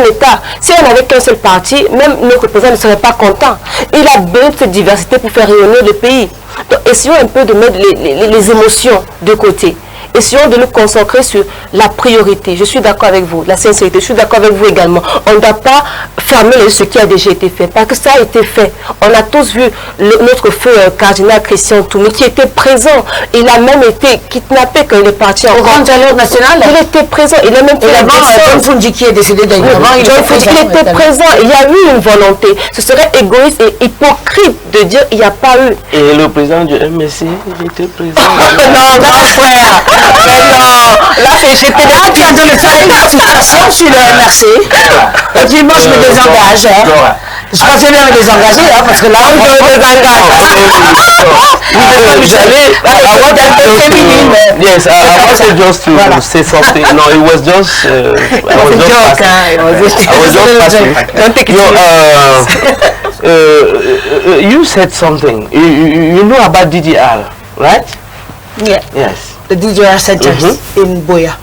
[SPEAKER 2] l'État. Si on n'avait qu'un seul parti, même nos représentants ne seraient pas contents. Il a besoin de cette diversité pour faire rayonner le pays. Donc, essayons un peu de mettre les émotions de côté essayons de nous concentrer sur la priorité. Je suis d'accord avec vous, la sincérité, je suis d'accord avec vous également. On ne doit pas fermer ce qui a déjà été fait, parce que ça a été fait. On a tous vu notre feu cardinal Christian Toumi qui était présent. Il a même été kidnappé quand il est parti en
[SPEAKER 1] Grand dialogue national.
[SPEAKER 2] Il était présent, il a même fait la
[SPEAKER 1] John Fundji qui est décédé dernièrement.
[SPEAKER 2] John Fundji, il était présent, il y a eu une volonté. Ce serait égoïste et hypocrite de dire il n'y a pas eu.
[SPEAKER 3] Et le président du MSC, il était présent.
[SPEAKER 2] Non, frère. Non, là j'étais
[SPEAKER 1] Ah, tu es en train de faire une citation sur le MRC. Et puis moi, je me désengage. Hein. Je pensais bien me désengager, hein, parce que là, on me
[SPEAKER 3] Yes, I wanted just to say something. No, it was just. I was just passing.
[SPEAKER 2] Don't take it
[SPEAKER 3] you said something. You know about DDR, right?
[SPEAKER 1] Yeah.
[SPEAKER 3] Yes.
[SPEAKER 1] The DJR centers in Buea.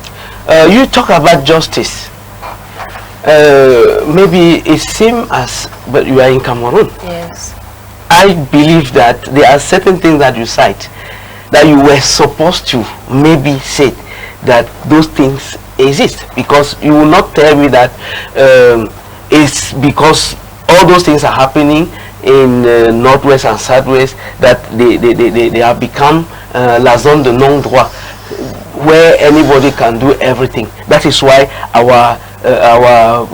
[SPEAKER 3] You talk about justice. Maybe it seems as, but you are in Cameroon.
[SPEAKER 2] Yes.
[SPEAKER 3] I believe that there are certain things that you cite that you were supposed to maybe say that those things exist, because you will not tell me that it's because all those things are happening in northwest and southwest that they have become la zone de non-droit, where anybody can do everything. That is why our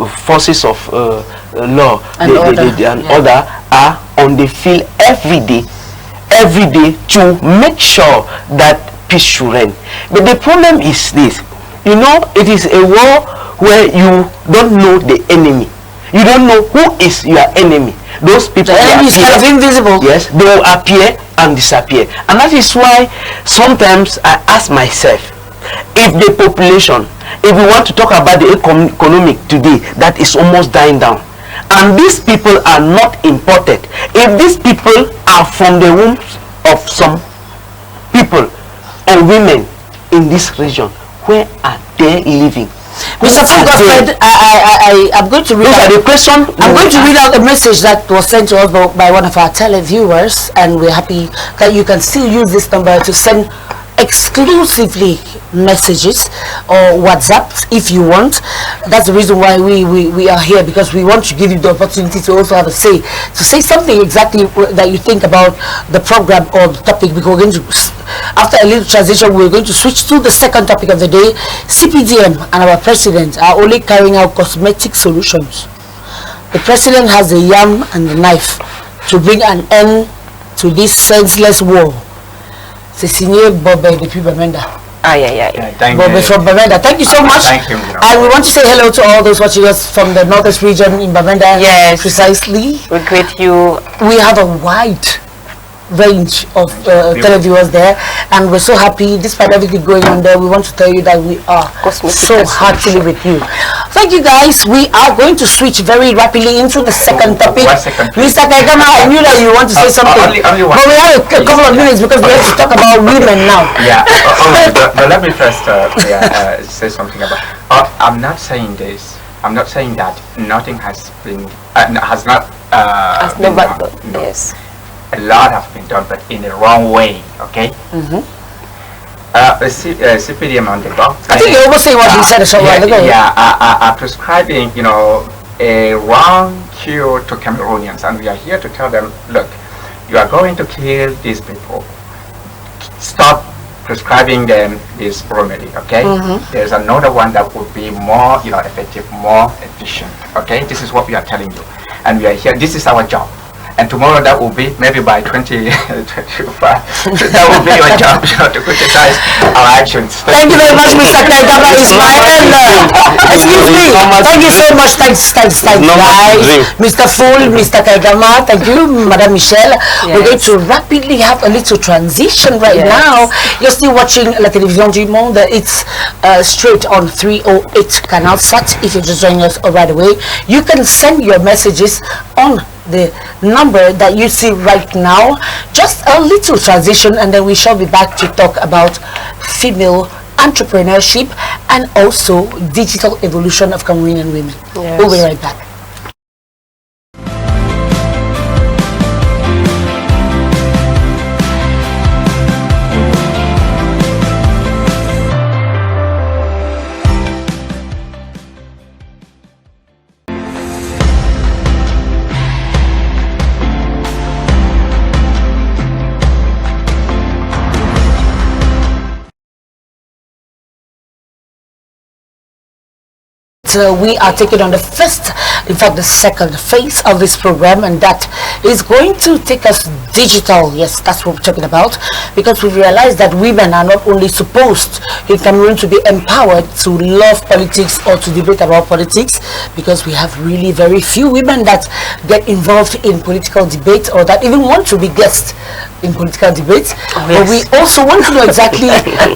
[SPEAKER 3] forces of law and order are on the field every day to make sure that peace should reign. But the problem is this: you know, it is a war where you don't know the enemy. You don't know who is your enemy. Those people,
[SPEAKER 1] the enemy is kind of invisible.
[SPEAKER 3] Yes, they will appear and disappear. And that is why sometimes I ask myself, if the population, if we want to talk about the economic today that is almost dying down, and these people are not imported, if these people are from the wombs of some people or women in this region, where are they living?
[SPEAKER 1] Mr. Fulgofed, I'm going to read out
[SPEAKER 3] the question.
[SPEAKER 1] I'm going to read out a message that was sent to us by one of our televiewers, and we're happy that you can still use this number to send exclusively messages or WhatsApps if you want. That's the reason why we are here, because we want to give you the opportunity to also have a say, to say something exactly that you think about the program or the topic. Because we're going to, after a little transition, we're going to switch to the second topic of the day. CPDM and our president are only carrying out cosmetic solutions. The president has the yam and the knife to bring an end to this senseless war. C'est signé Bobé depuis Bamenda.
[SPEAKER 4] Bobé
[SPEAKER 1] from Bamenda. Thank you so much.
[SPEAKER 4] Thank you.
[SPEAKER 1] And we want to say hello to all those watching us from the northeast region in Bamenda.
[SPEAKER 2] Yes.
[SPEAKER 1] Precisely.
[SPEAKER 2] We greet you.
[SPEAKER 1] We have a wide range of televiewers there, and we're so happy. Despite everything going on there, we want to tell you that we are so heartily with you. Thank you, guys. We are going to switch very rapidly into the second topic. Mr. Kaigama, I knew that you want to say something,
[SPEAKER 4] only
[SPEAKER 1] but we have a couple of minutes because we have to talk about women now.
[SPEAKER 4] Yeah, but let me first say something about. I'm not saying this. I'm not saying that nothing has been has not been done. No.
[SPEAKER 2] Yes.
[SPEAKER 4] A lot have been done, but in the wrong way. Okay. CPDM on the block.
[SPEAKER 1] I think you almost say what he said a short while ago.
[SPEAKER 4] Yeah, prescribing, a wrong cure to Cameroonians, and we are here to tell them, look, you are going to kill these people. Stop prescribing them this remedy, okay? There's another one that would be more, effective, more efficient, okay? This is what we are telling you, and we are here. This is our job. And tomorrow that will be, maybe by 2025, that will be your job, to criticize our actions.
[SPEAKER 1] Thank you very much, Mr. Kaigama Ismail. Excuse me. Thank you so much. Thanks, guys. Mr. Fool, Mr. Kaigama, thank you, Madam Michelle. Yes. We're going to rapidly have a little transition right now. You're still watching La Télévision du Monde. It's straight on 308 Canal Sat. If you're just joining us right away, you can send your messages on the number that you see right now. Just a little transition, and then we shall be back to talk about female entrepreneurship and also digital evolution of Cameroonian women. Yes. We'll be right back. we are taking on the second phase of this program, and that is going to take us digital. Yes, that's what we're talking about, because we realize that women are not only supposed in Cameroon to be empowered to love politics or to debate about politics, because we have really very few women that get involved in political debate or that even want to be guests in political debates. But we also want to know exactly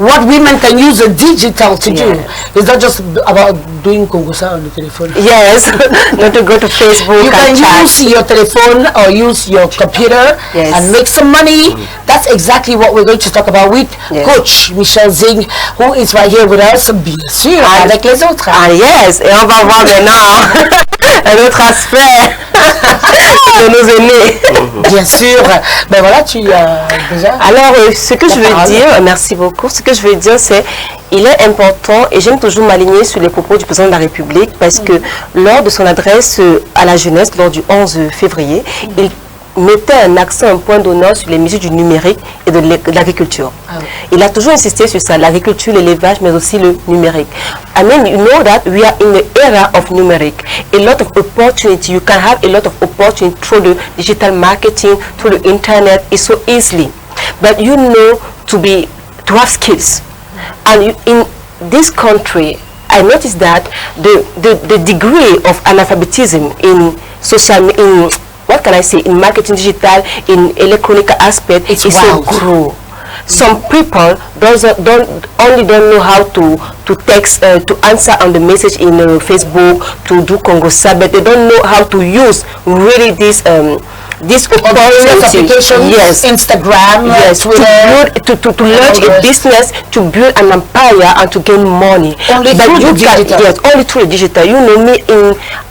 [SPEAKER 1] what women can use the digital to do. It's not just about doing Kongosa on the telephone.
[SPEAKER 2] Yes, not to go to Facebook.
[SPEAKER 1] You can use your telephone or use your computer and make some money. That's exactly what we're going to talk about with Coach Michel Zing, who is right here with us, bien sûr, avec les autres.
[SPEAKER 2] Ah yes, et on va voir maintenant un autre aspect de nos aînés.
[SPEAKER 1] Bien sûr. Ben voilà, tu déjà.
[SPEAKER 2] Alors, ce que je veux dire, merci beaucoup, ce que je veux dire, c'est il est important, et j'aime toujours m'aligner sur les propos du président de la République, parce que lors de son adresse à la jeunesse, lors du 11 février, il mettait un accent, un point d'honneur sur les mesures du numérique et de l'agriculture. Il a toujours insisté sur ça, l'agriculture, l'élevage, mais aussi le numérique. I mean, you know that we are in the era of numeric. A lot of opportunity, you can have a lot of opportunity through the digital marketing, through the internet, it's so easily. But you know to have skills. And in this country, I noticed that the degree of analphabetism in social, in what can I say, in marketing digital, in electronic aspect, is so grow. Some people don't know how to text, to answer on the message in Facebook, to do Kongosa, but they don't know how to use really this
[SPEAKER 1] application, Instagram,
[SPEAKER 2] Twitter, to launch a business, to build an empire, and to gain money.
[SPEAKER 1] Only through digital.
[SPEAKER 2] Yes, only through digital. You know me.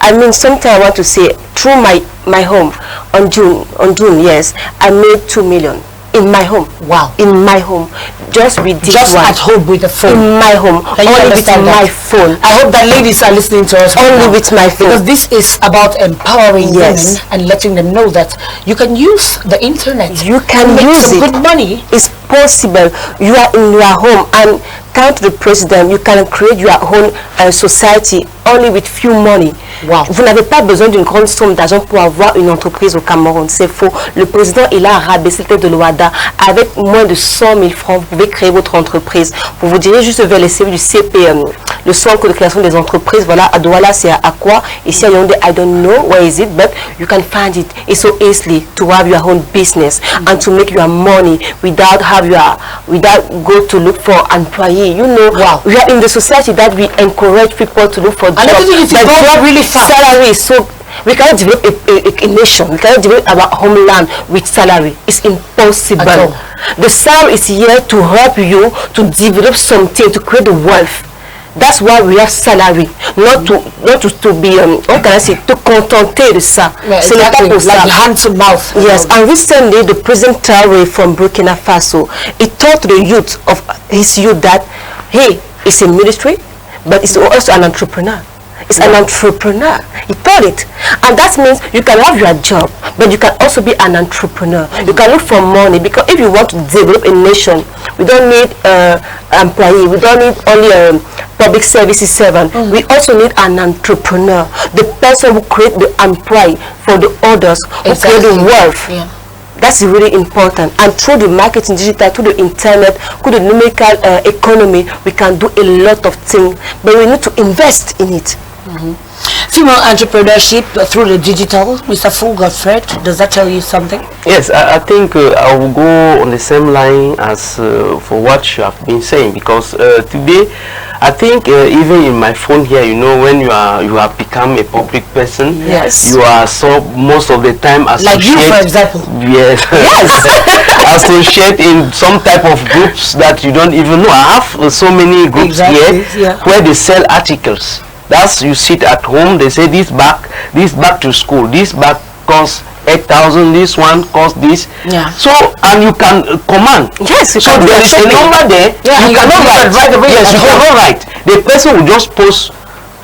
[SPEAKER 2] I mean, sometimes I want to say through my home on June. Yes, I made 2 million. In my home.
[SPEAKER 1] Wow.
[SPEAKER 2] In my home. Just with this
[SPEAKER 1] just
[SPEAKER 2] one.
[SPEAKER 1] At home with the phone.
[SPEAKER 2] In my home. Only with my phone.
[SPEAKER 1] I hope that ladies are listening to us.
[SPEAKER 2] Only with my phone.
[SPEAKER 1] Because this is about empowering women and letting them know that you can use the internet.
[SPEAKER 2] You can use it.
[SPEAKER 1] Good money.
[SPEAKER 2] It's possible. You are in your home, and thanks to the president, you can create your own society only with few money.
[SPEAKER 1] Wow.
[SPEAKER 2] Vous n'avez pas besoin d'une grande somme d'argent pour avoir une entreprise au Cameroun. C'est faux. Le président, il a rabaissé le tête de l'OADA. Avec moins de 100 000 francs, vous pouvez créer votre entreprise. Vous vous direz juste vers les CV du CPM, le Centre de création des entreprises. Voilà, à Douala, c'est à quoi? Ici à Yaoundé, I don't know where is it, but you can find it. It's so easily to have your own business and to make your money without go to look for employee. You know, we are in the society that we encourage people to look for jobs.
[SPEAKER 1] But really
[SPEAKER 2] salary is so. We cannot develop a nation. We cannot develop our homeland with salary. It's impossible. The salary is here to help you to develop something, to create the wealth. That's why we have salary, not to be what can I say, to contenter de ça.
[SPEAKER 1] C'est exactly, like hand to mouth.
[SPEAKER 2] Yes, and recently the President Traoré from Burkina Faso, he taught the youth of his youth that hey, it's a military, but it's also an entrepreneur. It's an entrepreneur. He taught it. And that means you can have your job, but you can also be an entrepreneur. You can look for money, because if you want to develop a nation, we don't need employee. We don't need only public services servant. We also need an entrepreneur. The person who create the employee for the others, who create the wealth. That's really important. And through the marketing digital, through the internet, through the numerical economy, we can do a lot of things, but we need to invest in it.
[SPEAKER 1] Female entrepreneurship through the digital, Mr. Fulgofred, does that tell you something?
[SPEAKER 3] Yes, I think I will go on the same line as for what you have been saying, because today I think even in my phone here, you know, when you have become a public person, you are so most of the time associated,
[SPEAKER 1] like you, for example.
[SPEAKER 3] Yes, associate in some type of groups that you don't even know. I have so many groups here where they sell articles. That's, you sit at home, they say this back to school, this bag costs 8,000, this one costs this. So, and you can command.
[SPEAKER 2] Yes,
[SPEAKER 3] so there is a number there. You cannot write right away. Yes, you cannot write. The person will just post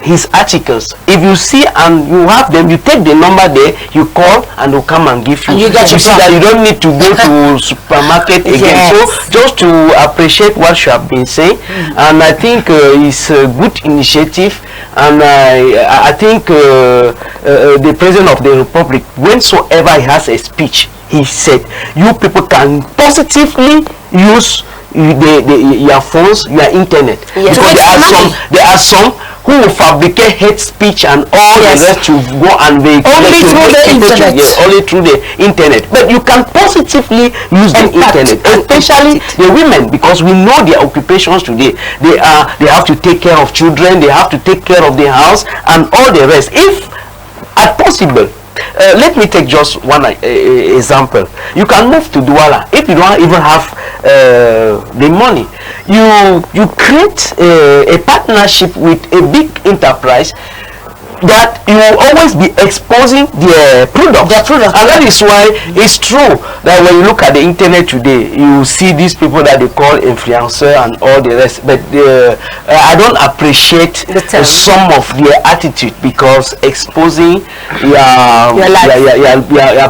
[SPEAKER 3] his articles. If you see and you have them, you take the number there, you call and they'll come and give you.
[SPEAKER 1] And you get your
[SPEAKER 3] see that you don't need to go to supermarket again.
[SPEAKER 1] Yes.
[SPEAKER 3] So just to appreciate what you have been saying, and I think it's a good initiative, and I think the President of the Republic, whensoever he has a speech, he said, you people can positively use your phones, your internet.
[SPEAKER 2] Yes.
[SPEAKER 3] Because there are some who will fabricate hate speech and all the rest to go and they
[SPEAKER 1] only through the internet.
[SPEAKER 3] Yes, only through the internet. But you can positively use the internet, especially the women, because we know their occupations today. They have to take care of children, they have to take care of the house and all the rest. If at possible, let me take just one example. You can move to Douala. If you don't even have the money, you create a partnership with a big enterprise that you will always be exposing their product. And that is why it's true that when you look at the internet today, you see these people that they call influencer and all the rest. But I don't appreciate some of their attitude, because exposing your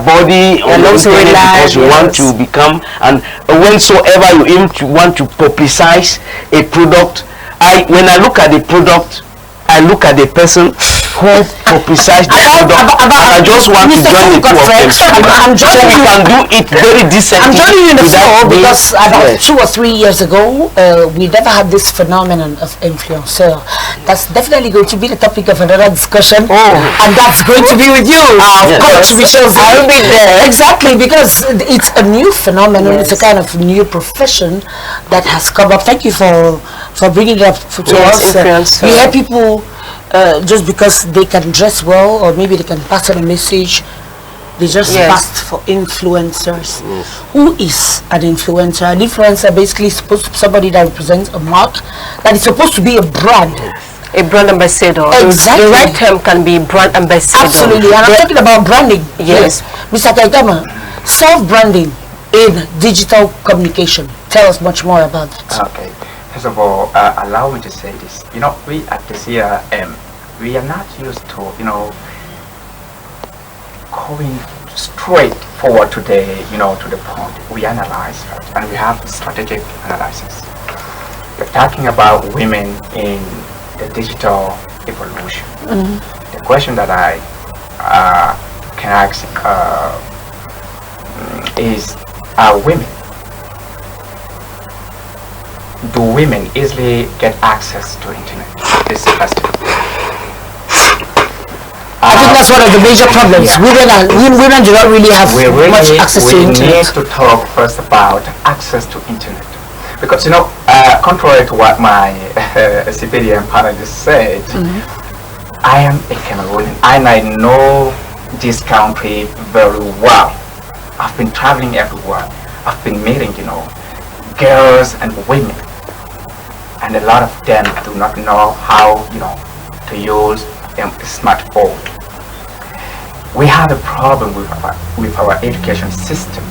[SPEAKER 3] body on the internet because you want to become, and whensoever you want to publicize a product, when I look at the product, I look at the person who publicized the product, and I just want to join the two of them.
[SPEAKER 1] I'm joining
[SPEAKER 3] you can do it very decently.
[SPEAKER 1] I'm joining you in the floor because about 2 or 3 years ago, we never had this phenomenon of influencer. That's definitely going to be the topic of another discussion, and that's going to be with you, Coach Michelle.
[SPEAKER 2] I'll be there.
[SPEAKER 1] Exactly, because it's a new phenomenon. It's a kind of new profession that has come up. Thank you for bringing it up to us. We hear people just because they can dress well, or maybe they can pass on a message, they just passed for influencers. Who is an influencer? An influencer basically is supposed to be somebody that represents a mark, that is supposed to be a brand.
[SPEAKER 2] A brand ambassador.
[SPEAKER 1] Exactly.
[SPEAKER 2] The right term can be brand ambassador.
[SPEAKER 1] Absolutely, and I'm talking about branding.
[SPEAKER 2] Yes.
[SPEAKER 1] Mr. Kaitama, self-branding in digital communication. Tell us much more about that.
[SPEAKER 4] Okay. First of all, allow me to say this. You know, we at the CRM, we are not used to, going straight forward to the point. We analyze first, and we have strategic analysis. We're talking about women in the digital evolution. The question that I can ask is, are women? Do women easily get access to internet? This is the question.
[SPEAKER 1] I think that's one of the major problems. Women do not really have much access to internet.
[SPEAKER 4] We need to talk first about access to internet, because contrary to what my civilian panelist said, I am a Cameroonian and I know this country very well. I've been traveling everywhere. I've been meeting, girls and women, and a lot of them do not know how to use a smartphone. We have a problem with our education system,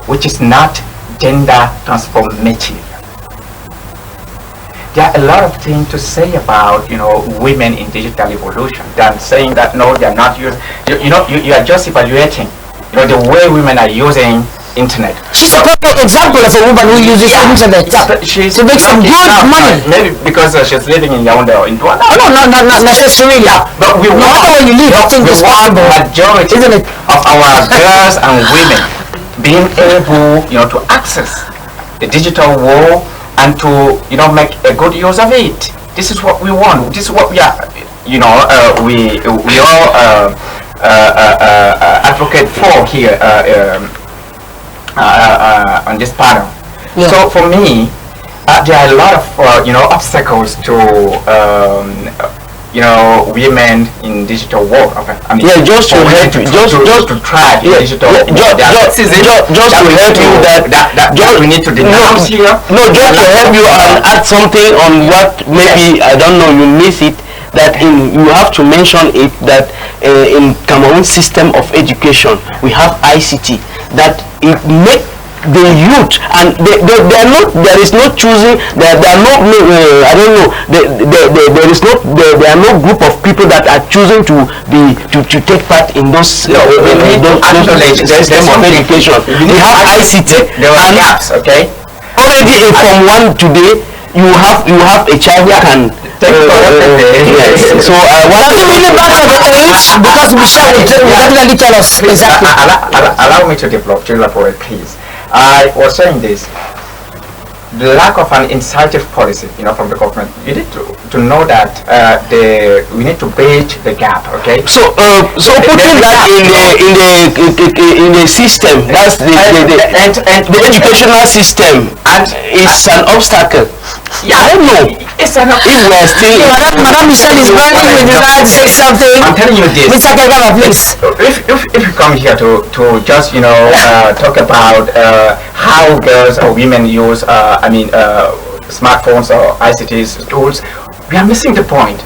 [SPEAKER 4] which is not gender transformative. There are a lot of things to say about women in digital evolution than saying that no, they are not using. You are just evaluating the way women are using internet.
[SPEAKER 1] She's a perfect example of a woman who uses internet to make some good money.
[SPEAKER 4] Maybe because she's living in Yaoundé or in Douala.
[SPEAKER 1] No, not necessarily.
[SPEAKER 4] But we
[SPEAKER 1] no matter where you live, I think it's possible.
[SPEAKER 4] Majority
[SPEAKER 1] isn't it?
[SPEAKER 4] of our girls and women being able, to access the digital world and to, make a good use of it. This is what we want. This is what we are. We all advocate for here. On this panel. So for me, there are a lot of obstacles to women in digital world.
[SPEAKER 3] Just to help you, just
[SPEAKER 4] to try digital.
[SPEAKER 3] Just to help you that
[SPEAKER 4] we need to denounce here.
[SPEAKER 3] No, just to help you and add something on what maybe I don't know you miss it. That you have to mention it that in Cameroon system of education we have ICT that it make the youth, and they are not. There is no choosing. There are no. I don't know. There is not. There are no group of people that are choosing to take part in those system of education. We have ICT.
[SPEAKER 4] There are gaps. Okay.
[SPEAKER 3] Already from one today, you have a child who can.
[SPEAKER 1] Yes.
[SPEAKER 3] So
[SPEAKER 1] what do you mean about the age? Because Michelle will definitely tell us exactly.
[SPEAKER 4] Allow me to develop it, please. I was saying this. The lack of an incisive policy, from the government. You need to know that we need to bridge the gap. Okay.
[SPEAKER 3] So putting that in the system, that's the educational system, and it's an obstacle.
[SPEAKER 4] Yeah,
[SPEAKER 3] I don't know.
[SPEAKER 4] It's an
[SPEAKER 3] if we are still.
[SPEAKER 1] Madam Michelle is burning with desire to say something.
[SPEAKER 4] I'm telling you this.
[SPEAKER 1] Mr. Kagaba, please.
[SPEAKER 4] If you come here to just talk about how girls or women use smartphones or ICT tools, we are missing the point.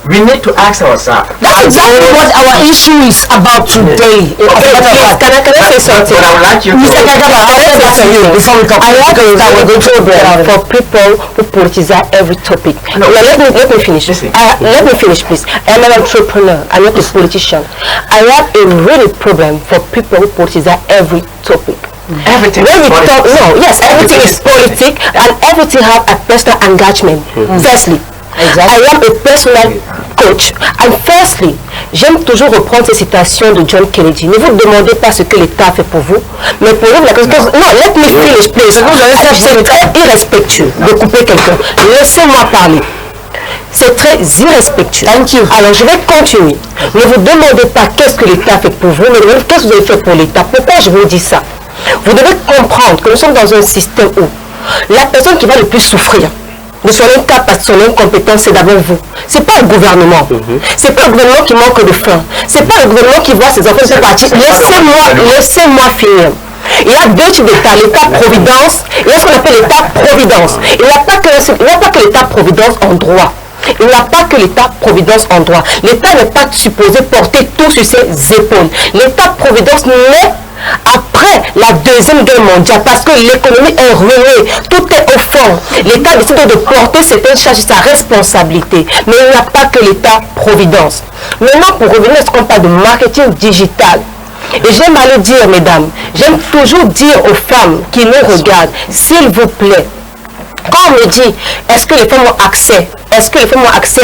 [SPEAKER 4] We need to ask ourselves.
[SPEAKER 1] That's exactly what our issue is about today.
[SPEAKER 2] Okay, please, can I say something?
[SPEAKER 4] I would like you to.
[SPEAKER 1] Mr. Kagaba, I'll say that to you before we talk.
[SPEAKER 2] I have a program for people who politicize every topic.
[SPEAKER 4] No.
[SPEAKER 2] Let me finish. Let me finish, please. I'm an entrepreneur. I'm not a politician. I have a really problem for people who politicize every topic.
[SPEAKER 4] Everything.
[SPEAKER 2] When we talk, everything is politics, and everything have a personal engagement. Firstly. Exactly. I am a personal coach. And firstly, j'aime toujours reprendre ces citations de John Kennedy. Ne vous demandez pas ce que l'État fait pour vous, mais pour vous, let me finish, please. C'est très irrespectueux de couper quelqu'un. Laissez-moi parler. C'est très irrespectueux.
[SPEAKER 1] Thank you.
[SPEAKER 2] Alors, je vais continuer. Ne vous demandez pas qu'est-ce que l'État fait pour vous, mais qu'est-ce que vous avez fait pour l'État. Pourquoi je vous dis ça? Vous devez comprendre que nous sommes dans un système où la personne qui va le plus souffrir de son incapacité, son incompétence, c'est d'abord vous. C'est pas le gouvernement. C'est pas le gouvernement qui manque de faim. C'est pas le gouvernement qui voit ses enfants se partir. Laissez-moi finir. Il y a deux types d'État, l'État-providence et ce qu'on appelle l'État-providence. Il n'y a pas que l'État-providence en droit. Il n'y a pas que l'État-providence en droit. l'État n'est pas supposé porter tout sur ses épaules. L'État-providence naît après la Deuxième Guerre mondiale parce que l'économie est ruinée, tout est au fond. L'État décide de porter certaines charges sur sa responsabilité, mais il n'y a pas que l'État-providence. Maintenant, pour revenir à ce qu'on parle de marketing digital, et j'aime à le dire, mesdames, j'aime toujours dire aux femmes qui nous regardent, s'il vous plaît, quand on me dit, est-ce que les femmes ont accès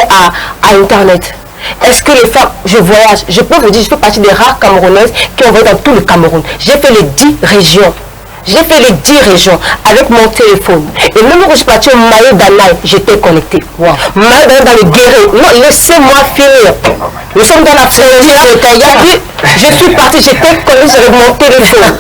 [SPEAKER 2] à Internet? Est-ce que les femmes, je voyage, je peux vous dire, je fais partie des rares Camerounaises qui ont voyagé dans tout le Cameroun. J'ai fait les 10 régions. J'ai fait les 10 régions avec mon téléphone. Et même quand je suis partie au Maï d'Anaï, j'étais connectée. Wow. Maï dans le Guéret. Non, laissez-moi finir. Nous sommes dans la frontière. Je suis partie, j'étais connectée avec mon téléphone.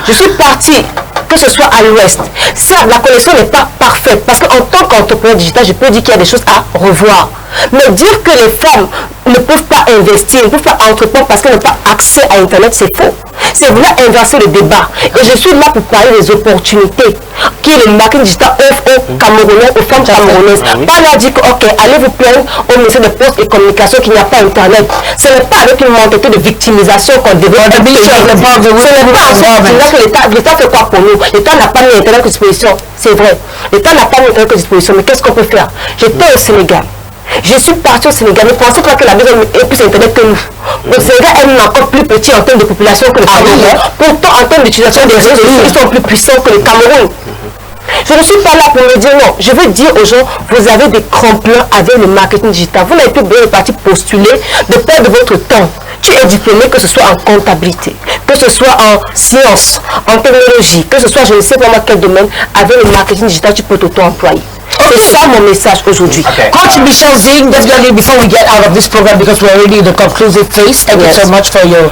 [SPEAKER 2] Je suis partie, que ce soit à l'ouest. Certes, la connexion n'est pas parfaite. Parce qu'en tant qu'entrepreneur digital, je peux dire qu'il y a des choses à revoir. Mais dire que les femmes ne peuvent pas investir, ne peuvent pas entreprendre parce qu'elles n'ont pas accès à Internet, c'est faux. C'est vouloir inverser le débat. Et je suis là pour parler des opportunités que le marketing digital offre aux Camerounais, aux femmes camerounaises. Pas leur dire que, ok, allez vous plaindre au ministère des Postes et Communications qu'il n'y a pas Internet. Ce n'est pas avec une mentalité de victimisation qu'on développe. Ce n'est pas que l'État fait quoi pour nous? L'État n'a pas mis Internet à disposition. C'est vrai. L'État n'a pas mis Internet à disposition. Mais qu'est-ce qu'on peut faire? J'étais au Sénégal. Je suis parti au Sénégal. Ne pensez pas que la maison est plus Internet que nous. Le Sénégal est encore plus petit en termes de population que le Cameroun. Pourtant, en termes d'utilisation des réseaux, ils sont plus puissants que le Cameroun. Je ne suis pas là pour me dire non. Je veux dire aux gens, vous avez des crampons avec le marketing digital. Vous n'avez plus besoin de partir postuler, de perdre votre temps. Tu es diplômé, que ce soit en comptabilité, que ce soit en sciences, en technologie, que ce soit je ne sais pas moi quel domaine, avec le marketing digital, tu peux t'auto-employer. C'est ça mon message aujourd'hui.
[SPEAKER 1] Okay. Coach Michelle Zing, definitely before we get out of this program, because we're already in the conclusive phase, thank you so much for your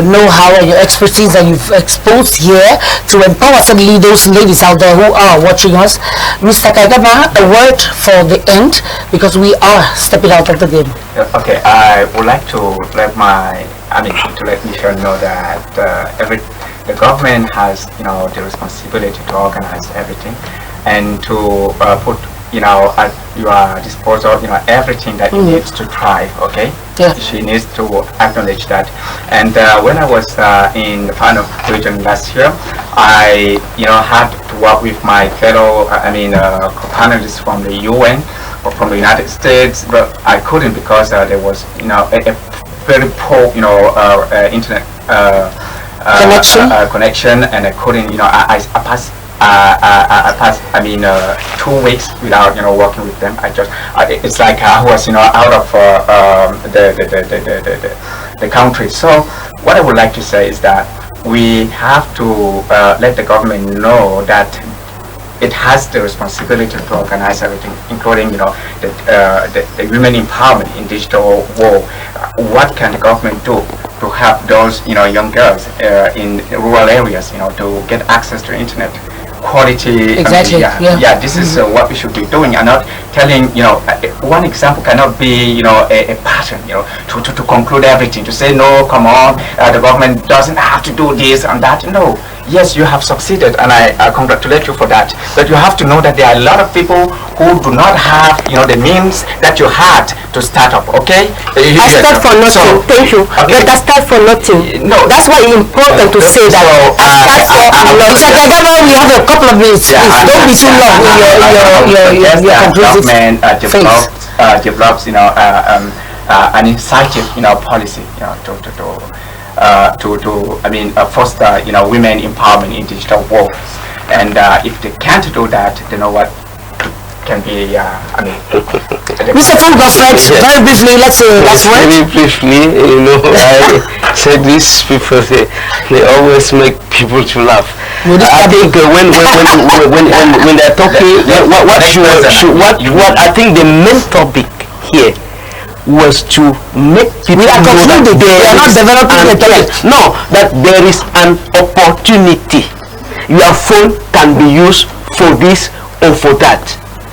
[SPEAKER 1] know-how and your expertise that you've exposed here to empower some those ladies out there who are watching us. Mr. Kagaba, a word for the end, because we are stepping out of the game.
[SPEAKER 4] Okay, I would like to let Michelle know that the government has, the responsibility to organize everything and to put you know, at your disposal, you know, everything that you need to thrive, okay?
[SPEAKER 1] Yeah.
[SPEAKER 4] She needs to acknowledge that. And when I was in the final region last year, I, you know, had to work with my fellow, panelists from the UN or from the United States, but I couldn't because there was, you know, a very poor, you know, internet connection, and I couldn't, you know, I passed 2 weeks without, you know, working with them. It's like I was, you know, out of the country. So what I would like to say is that we have to let the government know that it has the responsibility to organize everything, including, you know, the women empowerment in digital world. What can the government do to help those, you know, young girls in rural areas, you know, to get access to internet? Quality.
[SPEAKER 1] Exactly.
[SPEAKER 4] This is what we should be doing, and not telling, you know, one example cannot be, you know, a pattern, you know, to conclude everything, to say, no, come on, the government doesn't have to do this and that. No, yes, you have succeeded, and I congratulate you for that, but you have to know that there are a lot of people who do not have, you know, the means that you had to start up, okay?
[SPEAKER 2] I start for nothing, thank you,
[SPEAKER 4] okay.
[SPEAKER 2] But I start for nothing.
[SPEAKER 4] No,
[SPEAKER 2] that's why it's important to say that.
[SPEAKER 1] Mr. Kagame, we have a couple of minutes. Please don't be too long in your
[SPEAKER 4] government develops, you know, an incentive, you know, policy, you know, to foster, you know, women empowerment in digital worlds. And if they can't do that, you know what can be,
[SPEAKER 1] Mr. Frank Godfred, very briefly, let's say last word.
[SPEAKER 3] Very briefly, you know, I said these people, they always make people to laugh. I think when they're talking, what I think the main topic here was to make people know that
[SPEAKER 1] we are not developing a topic.
[SPEAKER 3] No, that there is an opportunity. Your phone can be used for this or for that.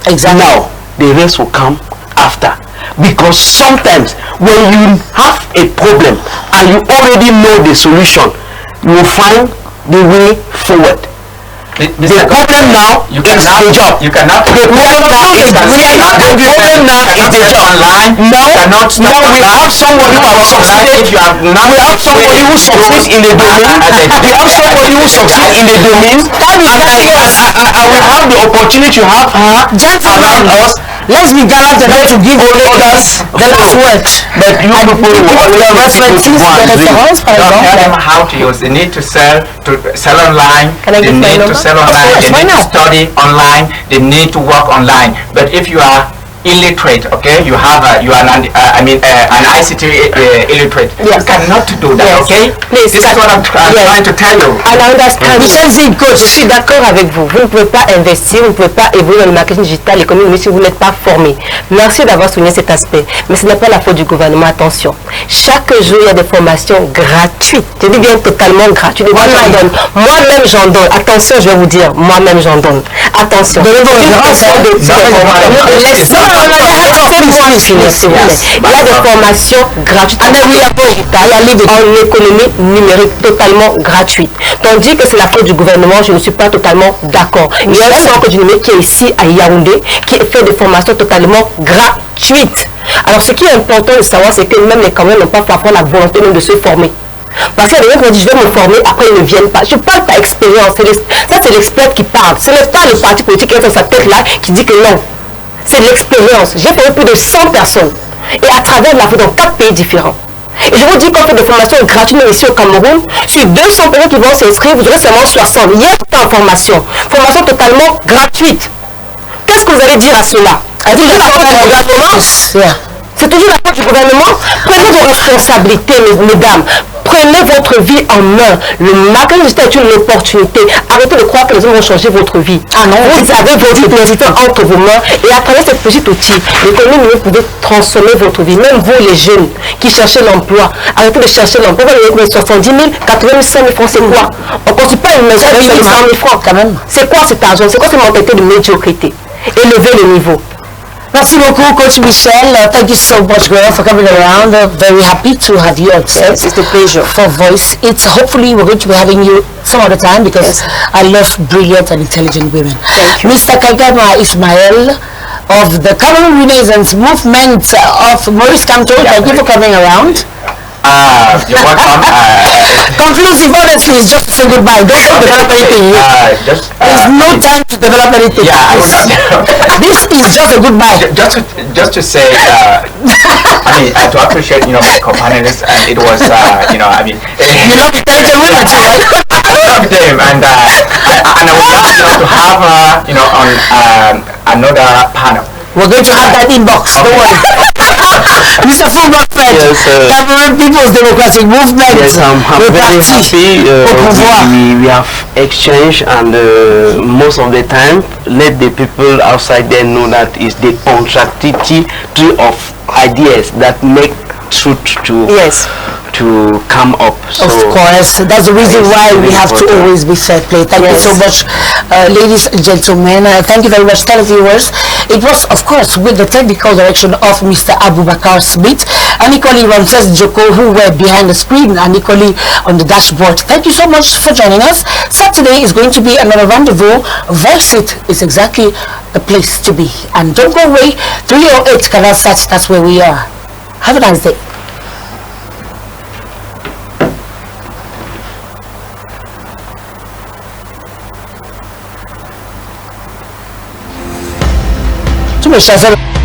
[SPEAKER 1] Exactly.
[SPEAKER 3] Now, the rest will come after. Because sometimes when you have a problem and you already know the solution, you will find the way forward. The problem now is the job.
[SPEAKER 4] You cannot.
[SPEAKER 3] The problem now is the job. Now we have somebody who has succeeded. We have somebody who succeeds in the domain. We have somebody who succeeds in the domain. And we have the opportunity to have around us.
[SPEAKER 1] Let's be gallant enough to give others the last word.
[SPEAKER 3] But you people
[SPEAKER 4] tell them how to use. They need to sell online. They need to sell online. They need to study online. They need to work online. But if you are illiterate, okay, you are an ICT illiterate.
[SPEAKER 2] Yes.
[SPEAKER 4] You cannot do that,
[SPEAKER 2] Yes.
[SPEAKER 4] okay?
[SPEAKER 2] Please,
[SPEAKER 4] This is what I'm trying to tell you.
[SPEAKER 2] I understand. Je suis d'accord avec vous. Vous ne pouvez pas investir, vous ne pouvez pas évoluer dans le marketing digital, l'économie, si vous n'êtes pas formé. Merci d'avoir souligné cet aspect. Mais ce n'est pas la faute du gouvernement. Attention. Chaque jour, il y a des formations gratuites. Je dis bien totalement gratuites. Moi-même, j'en donne. Attention, je vais vous dire. Moi-même, j'en donne. Attention. Il y a des formations gratuites en économie numérique totalement gratuite. Tandis que c'est la faute du gouvernement, je ne suis pas totalement d'accord. Il y a un centre du numérique qui est ici à Yaoundé qui fait des formations totalement gratuites. Alors ce qui est important de savoir, c'est que même les Camerounais n'ont pas parfois la volonté même de se former. Parce qu'il y a des gens qui disent je vais me former, après ils ne viennent pas. Je parle par expérience. Ça c'est l'expert qui parle. Ce n'est pas le parti politique qui est dans sa tête là qui dit que non. C'est l'expérience. J'ai formé plus de 100 personnes. Et à travers l'Afrique, dans 4 pays différents. Et je vous dis qu'on fait des formations gratuites ici au Cameroun. Sur 200 personnes qui vont s'inscrire, vous aurez seulement 60. Il y a en formation. Formation totalement gratuite. Qu'est-ce que vous allez dire à cela? C'est toujours la faute du gouvernement. C'est toujours la faute du gouvernement. Prenez vos responsabilités, mesdames. Prenez votre vie en main. Le marketing digital est une opportunité. Arrêtez de croire que les hommes vont changer votre vie. Vous avez votre priorité entre vos mains et à travers cette petite outil, l'économie, vous pouvez transformer votre vie. Même vous, les jeunes qui cherchez l'emploi, arrêtez de chercher l'emploi. Vous avez 70 000, 80 000, 100 000 francs, c'est quoi? On ne construit pas une maison avec 100 000 francs quand même. C'est quoi cet argent? C'est quoi cette mentalité de médiocrité? Élevez le niveau.
[SPEAKER 1] Merci beaucoup, Coach Michel. Thank you so much, girl, for coming around. Very happy to have you on set.
[SPEAKER 2] Yes, it's a pleasure.
[SPEAKER 1] For Voice. It's hopefully we're going to be having you some other time because I love brilliant and intelligent women.
[SPEAKER 2] Thank you.
[SPEAKER 1] Mr. Kagame Ismail, of the Cameroon Renaissance movement of Maurice Kamto. Thank you for coming around.
[SPEAKER 4] You're welcome.
[SPEAKER 1] Conclusive, honestly, is just to say goodbye. Don't develop anything. There's no time to develop anything.
[SPEAKER 4] Yeah,
[SPEAKER 1] This is just a goodbye.
[SPEAKER 4] Just to say, I mean, to appreciate, my co-panelists, and it was,
[SPEAKER 1] you love intelligent women too, right?
[SPEAKER 4] I love them, and I would love, to have, on another panel.
[SPEAKER 1] We're going to have that inbox. Don't worry. Mr. Fulbert, Cameroon People's Democratic Movement.
[SPEAKER 3] Yes, I'm very happy. We have exchange, and most of the time, let the people outside there know that it's the contradictory of ideas that make truth to come up.
[SPEAKER 1] So of course, that's the reason why we have to always be fair play. Thank you so much, ladies and gentlemen. Thank you very much, televiewers. It was, of course, with the technical direction of Mr. Abubakar Smith and equally Ramses Joko, who were behind the screen and equally on the dashboard. Thank you so much for joining us. Saturday is going to be another rendezvous. Voice It is exactly the place to be. And don't go away. 308 Canal Sat, that's where we are. Have a nice day. Mes chers amis.